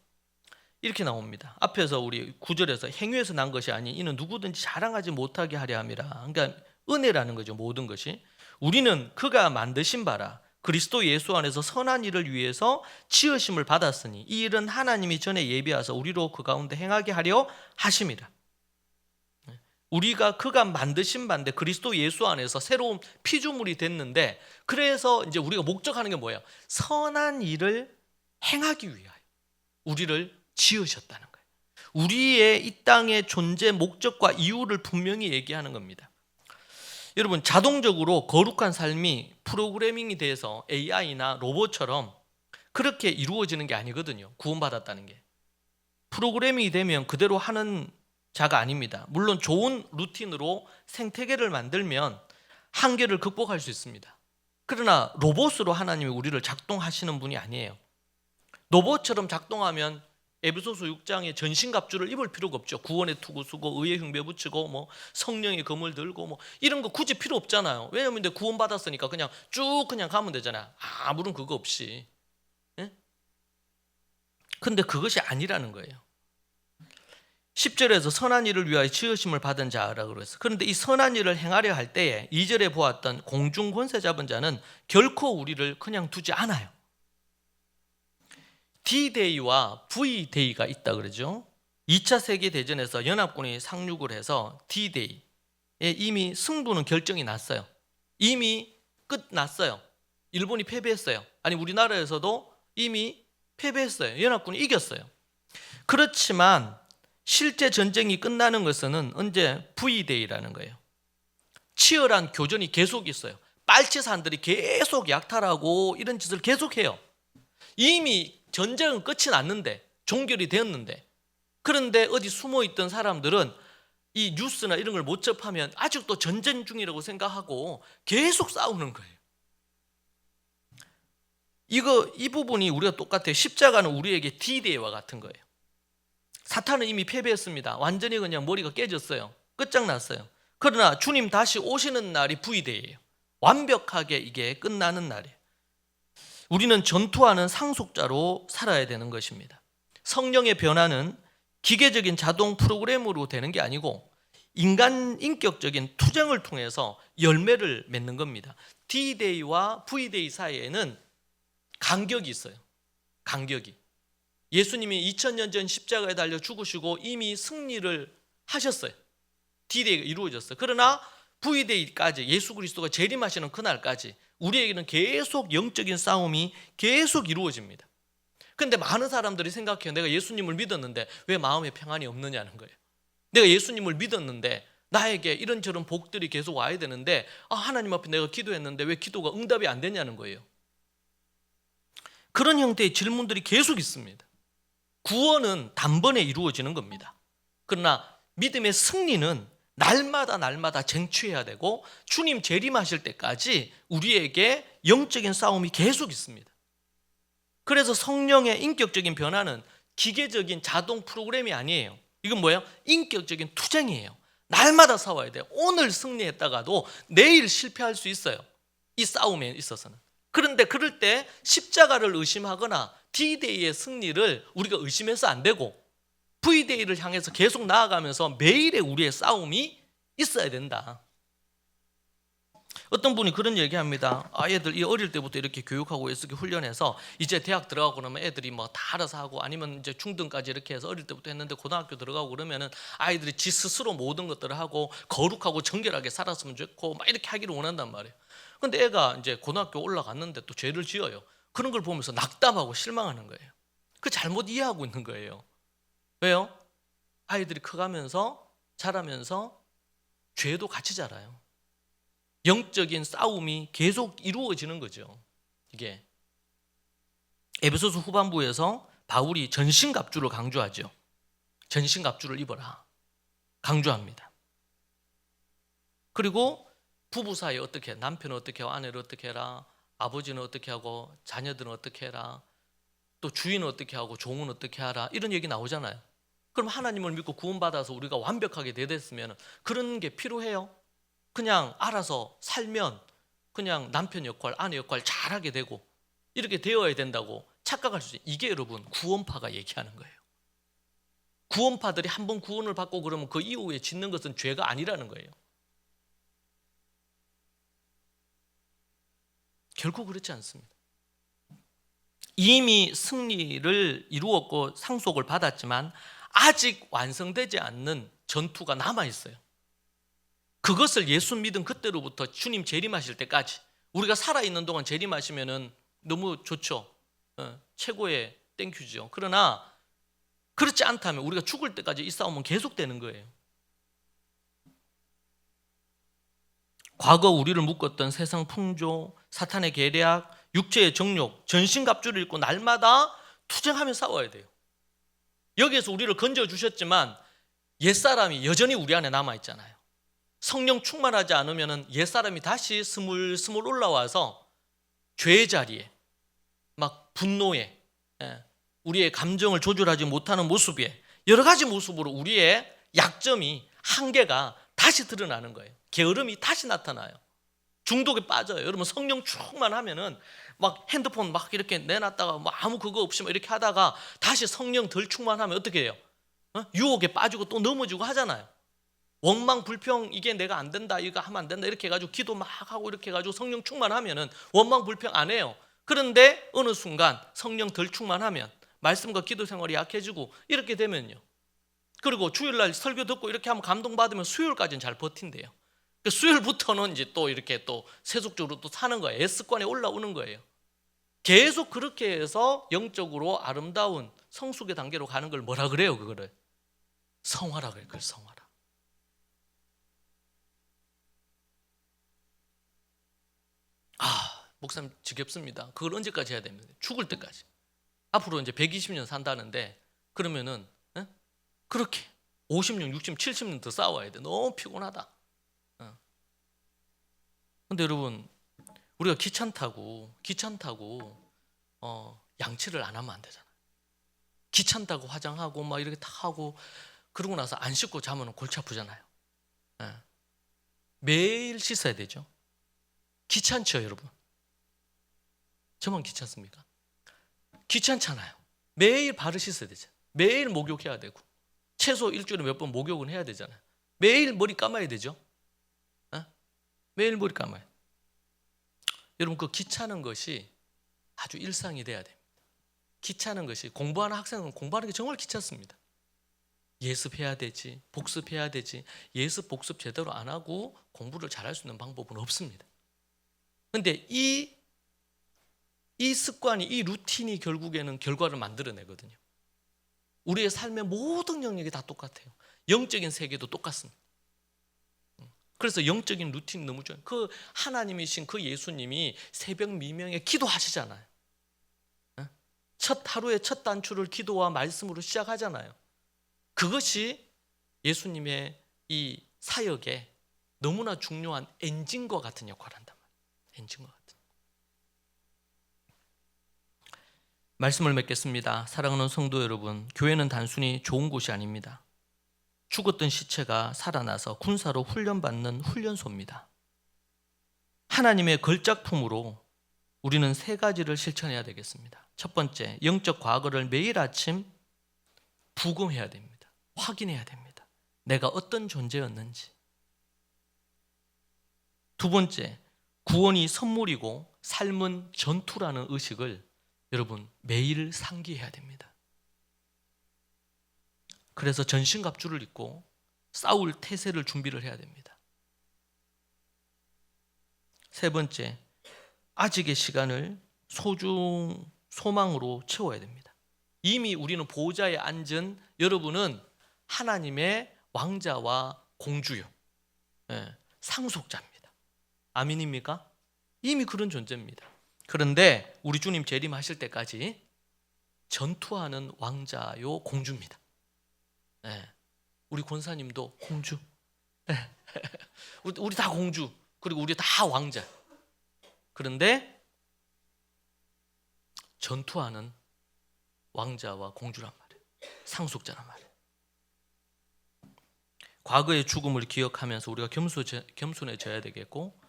이렇게 나옵니다. 앞에서 우리 9절에서 행위에서 난 것이 아니 이는 누구든지 자랑하지 못하게 하려 함이라. 그러니까 은혜라는 거죠. 모든 것이. 우리는 그가 만드신 바라 그리스도 예수 안에서 선한 일을 위해서 지으심을 받았으니 이 일은 하나님이 전에 예비하사 우리로 그 가운데 행하게 하려 하심이라. 우리가 그가 만드신 바인데 그리스도 예수 안에서 새로운 피조물이 됐는데, 그래서 이제 우리가 목적하는 게 뭐예요? 선한 일을 행하기 위하여 우리를 지으셨다는 거예요. 우리의 이 땅의 존재 목적과 이유를 분명히 얘기하는 겁니다. 여러분, 자동적으로 거룩한 삶이 프로그래밍이 돼서 AI나 로봇처럼 그렇게 이루어지는 게 아니거든요. 구원받았다는 게. 프로그래밍이 되면 그대로 하는 자가 아닙니다. 물론 좋은 루틴으로 생태계를 만들면 한계를 극복할 수 있습니다. 그러나 로봇으로 하나님이 우리를 작동하시는 분이 아니에요. 로봇처럼 작동하면 에베소서 6장에 전신갑주를 입을 필요가 없죠. 구원의 투구 쓰고 의의 흉배 붙이고 뭐 성령의 검을 들고 뭐 이런 거 굳이 필요 없잖아요. 왜냐하면 이제 구원 받았으니까 그냥 쭉 그냥 가면 되잖아요. 아무런 그거 없이. 예? 근데 그것이 아니라는 거예요. 10절에서 선한 일을 위하여 지으심을 받은 자라고 그랬어요. 그런데 이 선한 일을 행하려 할 때에 2절에 보았던 공중 권세 잡은 자는 결코 우리를 그냥 두지 않아요. D-Day와 V-Day가 있다 그러죠. 2차 세계대전에서 연합군이 상륙을 해서 D-Day에 이미 승부는 결정이 났어요. 이미 끝났어요. 일본이 패배했어요. 아니 우리나라에서도 이미 패배했어요. 연합군이 이겼어요. 그렇지만 실제 전쟁이 끝나는 것은 언제? V-Day라는 거예요. 치열한 교전이 계속 있어요. 빨치산들이 계속 약탈하고 이런 짓을 계속해요. 이미 전쟁은 끝이 났는데, 종결이 되었는데, 그런데 어디 숨어있던 사람들은 이 뉴스나 이런 걸 못 접하면 아직도 전쟁 중이라고 생각하고 계속 싸우는 거예요. 이 부분이 우리가 똑같아요. 십자가는 우리에게 D-Day와 같은 거예요. 사탄은 이미 패배했습니다. 완전히 그냥 머리가 깨졌어요. 끝장났어요. 그러나 주님 다시 오시는 날이 V-Day예요. 완벽하게 이게 끝나는 날이에요. 우리는 전투하는 상속자로 살아야 되는 것입니다. 성령의 변화는 기계적인 자동 프로그램으로 되는 게 아니고 인간 인격적인 투쟁을 통해서 열매를 맺는 겁니다. D-Day와 V-Day 사이에는 간격이 있어요. 간격이. 예수님이 2000년 전 십자가에 달려 죽으시고 이미 승리를 하셨어요. D-Day가 이루어졌어요. 그러나 V-Day까지 예수 그리스도가 재림하시는 그날까지 우리에게는 계속 영적인 싸움이 계속 이루어집니다. 그런데 많은 사람들이 생각해요. 내가 예수님을 믿었는데 왜 마음에 평안이 없느냐는 거예요. 내가 예수님을 믿었는데 나에게 이런저런 복들이 계속 와야 되는데 하나님 앞에 내가 기도했는데 왜 기도가 응답이 안 되냐는 거예요. 그런 형태의 질문들이 계속 있습니다. 구원은 단번에 이루어지는 겁니다. 그러나 믿음의 승리는 날마다 쟁취해야 되고 주님 재림하실 때까지 우리에게 영적인 싸움이 계속 있습니다. 그래서 성령의 인격적인 변화는 기계적인 자동 프로그램이 아니에요. 이건 뭐예요? 인격적인 투쟁이에요. 날마다 싸워야 돼요. 오늘 승리했다가도 내일 실패할 수 있어요. 이 싸움에 있어서는. 그런데 그럴 때 십자가를 의심하거나 D-Day의 승리를 우리가 의심해서 안 되고 V-Day를 향해서 계속 나아가면서 매일의 우리의 싸움이 있어야 된다. 어떤 분이 그런 얘기합니다. 애들 어릴 때부터 이렇게 교육하고 이렇게 훈련해서 이제 대학 들어가고 그러면 애들이 뭐 다 알아서 하고 아니면 이제 중등까지 이렇게 해서 어릴 때부터 했는데 고등학교 들어가고 그러면은 아이들이 지 스스로 모든 것들을 하고 거룩하고 정결하게 살았으면 좋고 막 이렇게 하기를 원한단 말이에요. 근데 애가 이제 고등학교 올라갔는데 또 죄를 지어요. 그런 걸 보면서 낙담하고 실망하는 거예요. 그 잘못 이해하고 있는 거예요. 왜요? 아이들이 커가면서 자라면서 죄도 같이 자라요. 영적인 싸움이 계속 이루어지는 거죠. 이게 에베소서 후반부에서 바울이 전신갑주를 강조하죠. 전신갑주를 입어라 강조합니다. 그리고 부부 사이에 어떻게 해? 남편은 어떻게 하고 아내를 어떻게 해라, 아버지는 어떻게 하고 자녀들은 어떻게 해라, 또 주인은 어떻게 하고 종은 어떻게 하라, 이런 얘기 나오잖아요. 그럼 하나님을 믿고 구원받아서 우리가 완벽하게 되었으면 그런 게 필요해요? 그냥 알아서 살면 그냥 남편 역할, 아내 역할 잘하게 되고 이렇게 되어야 된다고 착각할 수 있어요. 이게 여러분 구원파가 얘기하는 거예요. 구원파들이 한번 구원을 받고 그러면 그 이후에 짓는 것은 죄가 아니라는 거예요. 결코 그렇지 않습니다. 이미 승리를 이루었고 상속을 받았지만 아직 완성되지 않는 전투가 남아있어요. 그것을 예수 믿은 그때로부터 주님 재림하실 때까지 우리가 살아있는 동안 재림하시면은 너무 좋죠. 최고의 땡큐죠. 그러나 그렇지 않다면 우리가 죽을 때까지 이 싸움은 계속되는 거예요. 과거 우리를 묶었던 세상 풍조, 사탄의 계략, 육체의 정욕, 전신갑주를 입고 날마다 투쟁하며 싸워야 돼요. 여기에서 우리를 건져주셨지만 옛사람이 여전히 우리 안에 남아있잖아요. 성령 충만하지 않으면 옛사람이 다시 스물스물 올라와서 죄의 자리에 막 분노에 우리의 감정을 조절하지 못하는 모습에 여러 가지 모습으로 우리의 약점이 한계가 다시 드러나는 거예요. 게으름이 다시 나타나요. 중독에 빠져요. 여러분 성령 충만하면은 막 핸드폰 막 이렇게 내놨다가 뭐 아무 그거 없이 막 이렇게 하다가 다시 성령 덜 충만하면 어떻게 해요? 유혹에 빠지고 또 넘어지고 하잖아요. 원망 불평 이게 내가 안 된다 이거 하면 안 된다 이렇게 해가지고 기도 막 하고 이렇게 해가지고 성령 충만하면은 원망 불평 안 해요. 그런데 어느 순간 성령 덜 충만하면 말씀과 기도 생활이 약해지고 이렇게 되면요. 그리고 주일날 설교 듣고 이렇게 하면 감동받으면 수요일까지는 잘 버틴대요. 수요일부터는 이제 또 이렇게 또 세속적으로 또 사는 거예요. S관에 올라오는 거예요. 계속 그렇게 해서 영적으로 아름다운 성숙의 단계로 가는 걸 뭐라 그래요? 그거를 성화라 그래요. 그걸 성화라. 목사님 지겹습니다. 그걸 언제까지 해야 됩니까? 죽을 때까지. 앞으로 이제 120년 산다는데 그러면은 그렇게 50년, 60년, 70년 더 싸워야 돼. 너무 피곤하다. 근데 여러분 우리가 귀찮다고 양치를 안 하면 안 되잖아요. 귀찮다고 화장하고 막 이렇게 다 하고 그러고 나서 안 씻고 자면 골치 아프잖아요. 매일 씻어야 되죠. 귀찮죠, 여러분? 저만 귀찮습니까? 귀찮잖아요. 매일 발을 씻어야 되죠. 매일 목욕해야 되고 최소 일주일에 몇 번 목욕은 해야 되잖아요. 매일 머리 감아야 되죠. 매일 머리 감아요. 여러분 그 귀찮은 것이 아주 일상이 돼야 됩니다. 귀찮은 것이 공부하는 학생은 공부하는 게 정말 귀찮습니다. 예습해야 되지, 복습해야 되지. 예습, 복습 제대로 안 하고 공부를 잘할 수 있는 방법은 없습니다. 그런데 이 습관이, 이 루틴이 결국에는 결과를 만들어내거든요. 우리의 삶의 모든 영역이 다 똑같아요. 영적인 세계도 똑같습니다. 그래서 영적인 루틴이 너무 좋아요. 그 하나님이신 그 예수님이 새벽 미명에 기도하시잖아요. 첫 하루의 첫 단추를 기도와 말씀으로 시작하잖아요. 그것이 예수님의 이 사역에 너무나 중요한 엔진과 같은 역할을 한단 말이에요. 엔진과 같은. 말씀을 맺겠습니다. 사랑하는 성도 여러분, 교회는 단순히 좋은 곳이 아닙니다. 죽었던 시체가 살아나서 군사로 훈련받는 훈련소입니다. 하나님의 걸작품으로 우리는 세 가지를 실천해야 되겠습니다. 첫 번째, 영적 과거를 매일 아침 부검해야 됩니다. 확인해야 됩니다. 내가 어떤 존재였는지. 두 번째, 구원이 선물이고 삶은 전투라는 의식을 여러분 매일 상기해야 됩니다. 그래서 전신갑주를 입고 싸울 태세를 준비를 해야 됩니다. 세 번째, 아직의 시간을 소망으로 채워야 됩니다. 이미 우리는 보호자에 앉은 여러분은 하나님의 왕자와 공주요, 상속자입니다. 아멘입니까? 이미 그런 존재입니다. 그런데 우리 주님 재림하실 때까지 전투하는 왕자요 공주입니다. 우리 권사님도 공주. 우리 다 공주. 그리고 우리 다 왕자. 그런데 전투하는 왕자와 공주란 말이에요. 상속자란 말이에요. 과거의 죽음을 기억하면서 우리가 겸손해져야 되겠고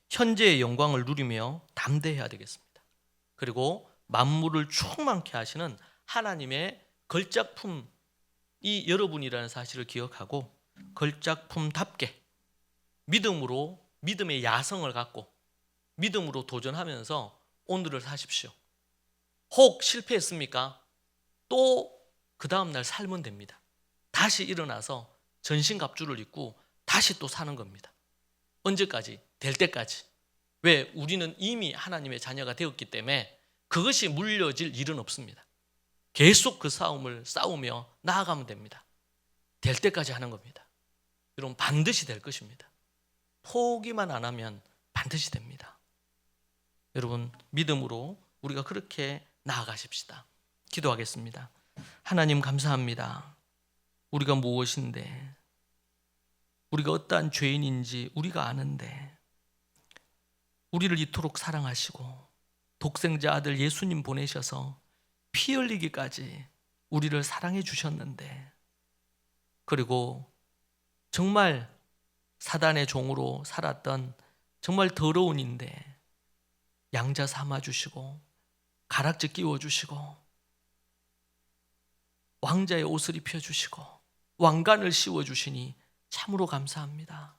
현재의 영광을 누리며 담대해야 되겠습니다. 그리고 만물을 충만케 하시는 하나님의 걸작품 이 여러분이라는 사실을 기억하고 걸작품답게 믿음으로 믿음의 야성을 갖고 믿음으로 도전하면서 오늘을 사십시오. 혹 실패했습니까? 또 그 다음날 살면 됩니다. 다시 일어나서 전신갑주를 입고 다시 또 사는 겁니다. 언제까지? 될 때까지. 왜? 우리는 이미 하나님의 자녀가 되었기 때문에 그것이 물려질 일은 없습니다. 계속 그 싸움을 싸우며 나아가면 됩니다. 될 때까지 하는 겁니다. 여러분 반드시 될 것입니다. 포기만 안 하면 반드시 됩니다. 여러분 믿음으로 우리가 그렇게 나아가십시다. 기도하겠습니다. 하나님 감사합니다. 우리가 무엇인데, 우리가 어떠한 죄인인지 우리가 아는데 우리를 이토록 사랑하시고 독생자 아들 예수님 보내셔서 피 흘리기까지 우리를 사랑해 주셨는데, 그리고 정말 사단의 종으로 살았던 정말 더러운 인데 양자 삼아 주시고 가락지 끼워 주시고 왕자의 옷을 입혀 주시고 왕관을 씌워 주시니 참으로 감사합니다.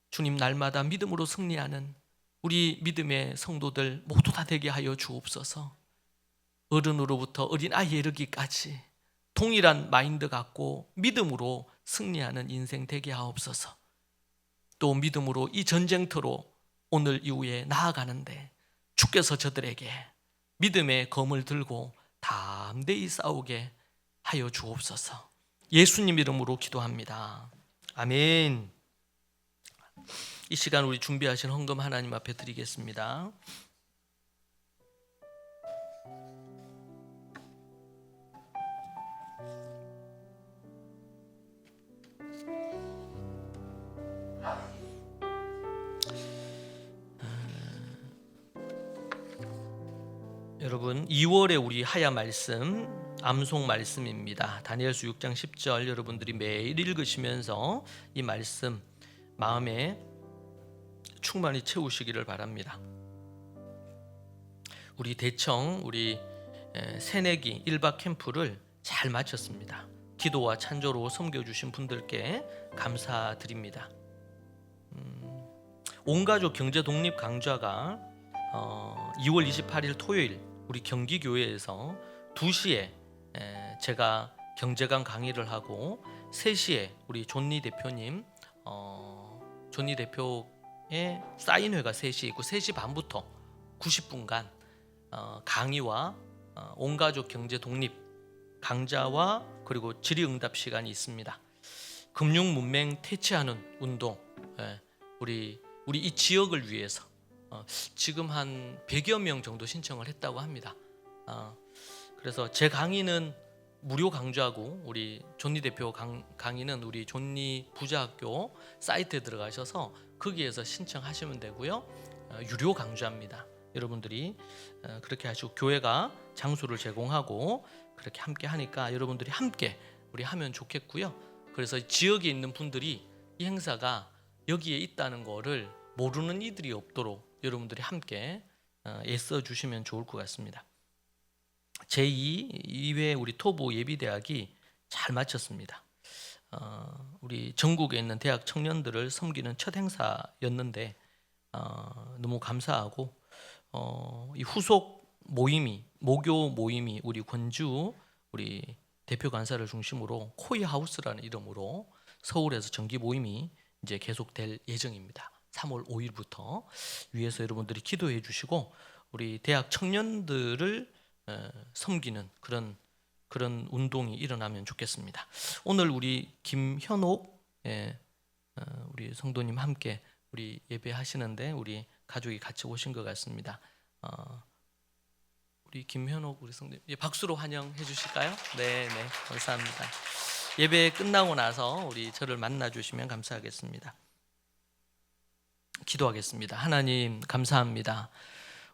주님, 날마다 믿음으로 승리하는 우리 믿음의 성도들 모두 다 되게 하여 주옵소서. 어른으로부터 어린아이에 이르기까지 동일한 마인드 갖고 믿음으로 승리하는 인생 되게 하옵소서. 또 믿음으로 이 전쟁터로 오늘 이후에 나아가는데 주께서 저들에게 믿음의 검을 들고 담대히 싸우게 하여 주옵소서. 예수님 이름으로 기도합니다. 아멘. 이 시간 우리 준비하신 헌금 하나님 앞에 드리겠습니다. 여러분, 2월에 우리 하야 말씀, 암송 말씀입니다. 다니엘서 6장 10절 여러분들이 매일 읽으시면서 이 말씀 마음에 충만히 채우시기를 바랍니다. 우리 대청 우리 새내기 1박 캠프를 잘 마쳤습니다. 기도와 찬조로 섬겨주신 분들께 감사드립니다. 온가족 경제 독립 강좌가 2월 28일 토요일 우리 경기교회에서 2시에 제가 경제관 강의를 하고 3시에 우리 존니 대표님 존니 대표의 사인회가 3시에 있고 3시 반부터 90분간 강의와 온가족 경제 독립 강좌와 그리고 질의응답 시간이 있습니다. 금융 문맹 퇴치하는 운동, 우리 이 지역을 위해서 지금 한 100여 명 정도 신청을 했다고 합니다. 그래서 제 강의는 무료 강좌고 우리 존니 대표 강의는 우리 존니 부자학교 사이트에 들어가셔서 거기에서 신청하시면 되고요. 유료 강좌입니다. 여러분들이 그렇게 하시고 교회가 장소를 제공하고 그렇게 함께 하니까 여러분들이 함께 우리 하면 좋겠고요. 그래서 지역에 있는 분들이 이 행사가 여기에 있다는 거를 모르는 이들이 없도록 여러분들이 함께 애써 주시면 좋을 것 같습니다. 제2회 우리 토부 예비대학이 잘 마쳤습니다. 우리 전국에 있는 대학 청년들을 섬기는 첫 행사였는데 너무 감사하고 이 후속 모교 모임이 우리 권주 우리 대표 간사를 중심으로 코이하우스라는 이름으로 서울에서 정기 모임이 이제 계속될 예정입니다. 3월 5일부터 위에서 여러분들이 기도해 주시고 우리 대학 청년들을 섬기는 그런 운동이 일어나면 좋겠습니다. 오늘 우리 김현옥 우리 성도님 함께 우리 예배하시는데 우리 가족이 같이 오신 것 같습니다. 우리 김현옥 우리 성도님 박수로 환영해 주실까요? 네, 감사합니다. 예배 끝나고 나서 우리 저를 만나 주시면 감사하겠습니다. 기도하겠습니다. 하나님 감사합니다.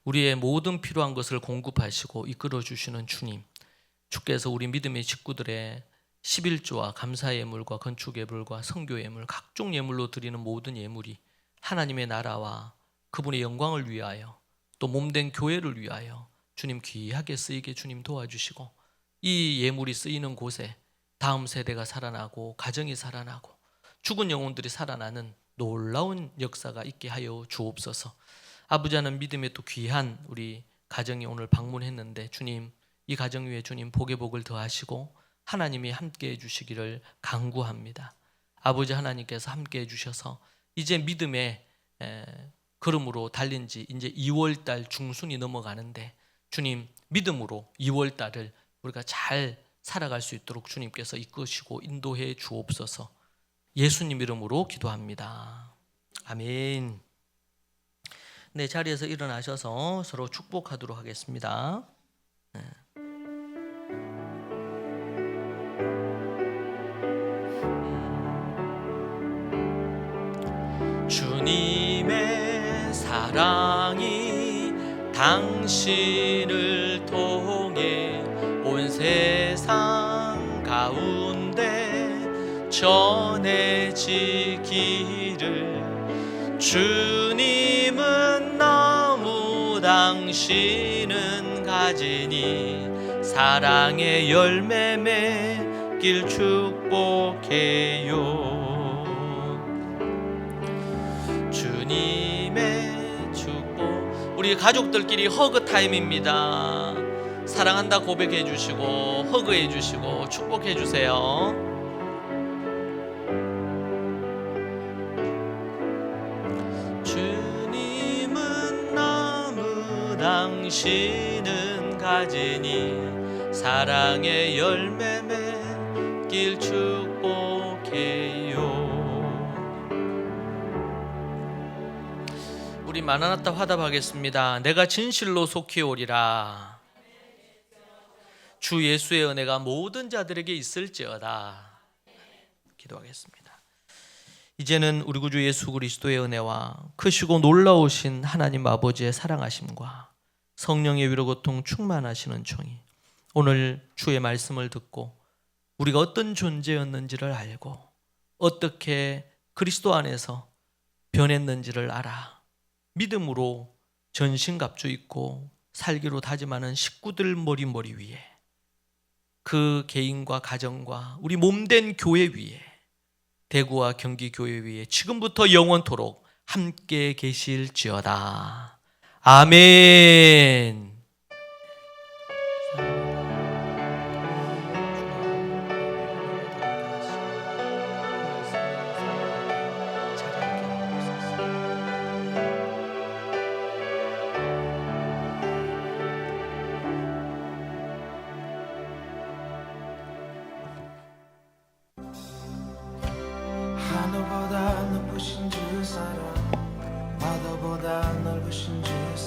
우리의 모든 필요한 것을 공급하시고 이끌어 주시는 주님, 주께서 우리 믿음의 식구들의 11조와 감사 예물과 건축 예물과 선교 예물 각종 예물로 드리는 모든 예물이 하나님의 나라와 그분의 영광을 위하여 또 몸된 교회를 위하여 주님 귀하게 쓰이게 주님 도와주시고 이 예물이 쓰이는 곳에 다음 세대가 살아나고 가정이 살아나고 죽은 영혼들이 살아나는 놀라운 역사가 있게 하여 주옵소서. 아버지 하나님 믿음의 또 귀한 우리 가정이 오늘 방문했는데 주님 이 가정 위에 주님 복의 복을 더하시고 하나님이 함께해 주시기를 간구합니다. 아버지 하나님께서 함께해 주셔서 이제 믿음의 걸음으로 달린 지 이제 2월달 중순이 넘어가는데 주님 믿음으로 2월달을 우리가 잘 살아갈 수 있도록 주님께서 이끄시고 인도해 주옵소서. 예수님 이름으로 기도합니다. 아멘. 네, 자리에서 일어나셔서 서로 축복하도록 하겠습니다. 주님의 사랑이 당신을 세상 가운데 전해지기를 주님은 나무 당신은 가지니 사랑의 열매 맺길 축복해요. 주님의 축복. 우리 가족들끼리 허그 타임입니다. 사랑한다 고백해 주시고 허그해 주시고 축복해 주세요. 주님은 나무 당신은 가지니 사랑의 열매 맺길 축복해요. 우리 마나나타 화답하겠습니다. 내가 진실로 속히 오리라. 주 예수의 은혜가 모든 자들에게 있을지어다. 기도하겠습니다. 이제는 우리 구주 예수 그리스도의 은혜와 크시고 놀라우신 하나님 아버지의 사랑하심과 성령의 위로 고통 충만하시는 총이 오늘 주의 말씀을 듣고 우리가 어떤 존재였는지를 알고 어떻게 그리스도 안에서 변했는지를 알아 믿음으로 전신갑주 입고 살기로 다짐하는 식구들 머리 위에 그 개인과 가정과 우리 몸된 교회 위에 대구와 경기 교회 위에 지금부터 영원토록 함께 계실지어다. 아멘.
하늘보다 높으신 주 사랑, 바다보다 넓으신 주 사랑.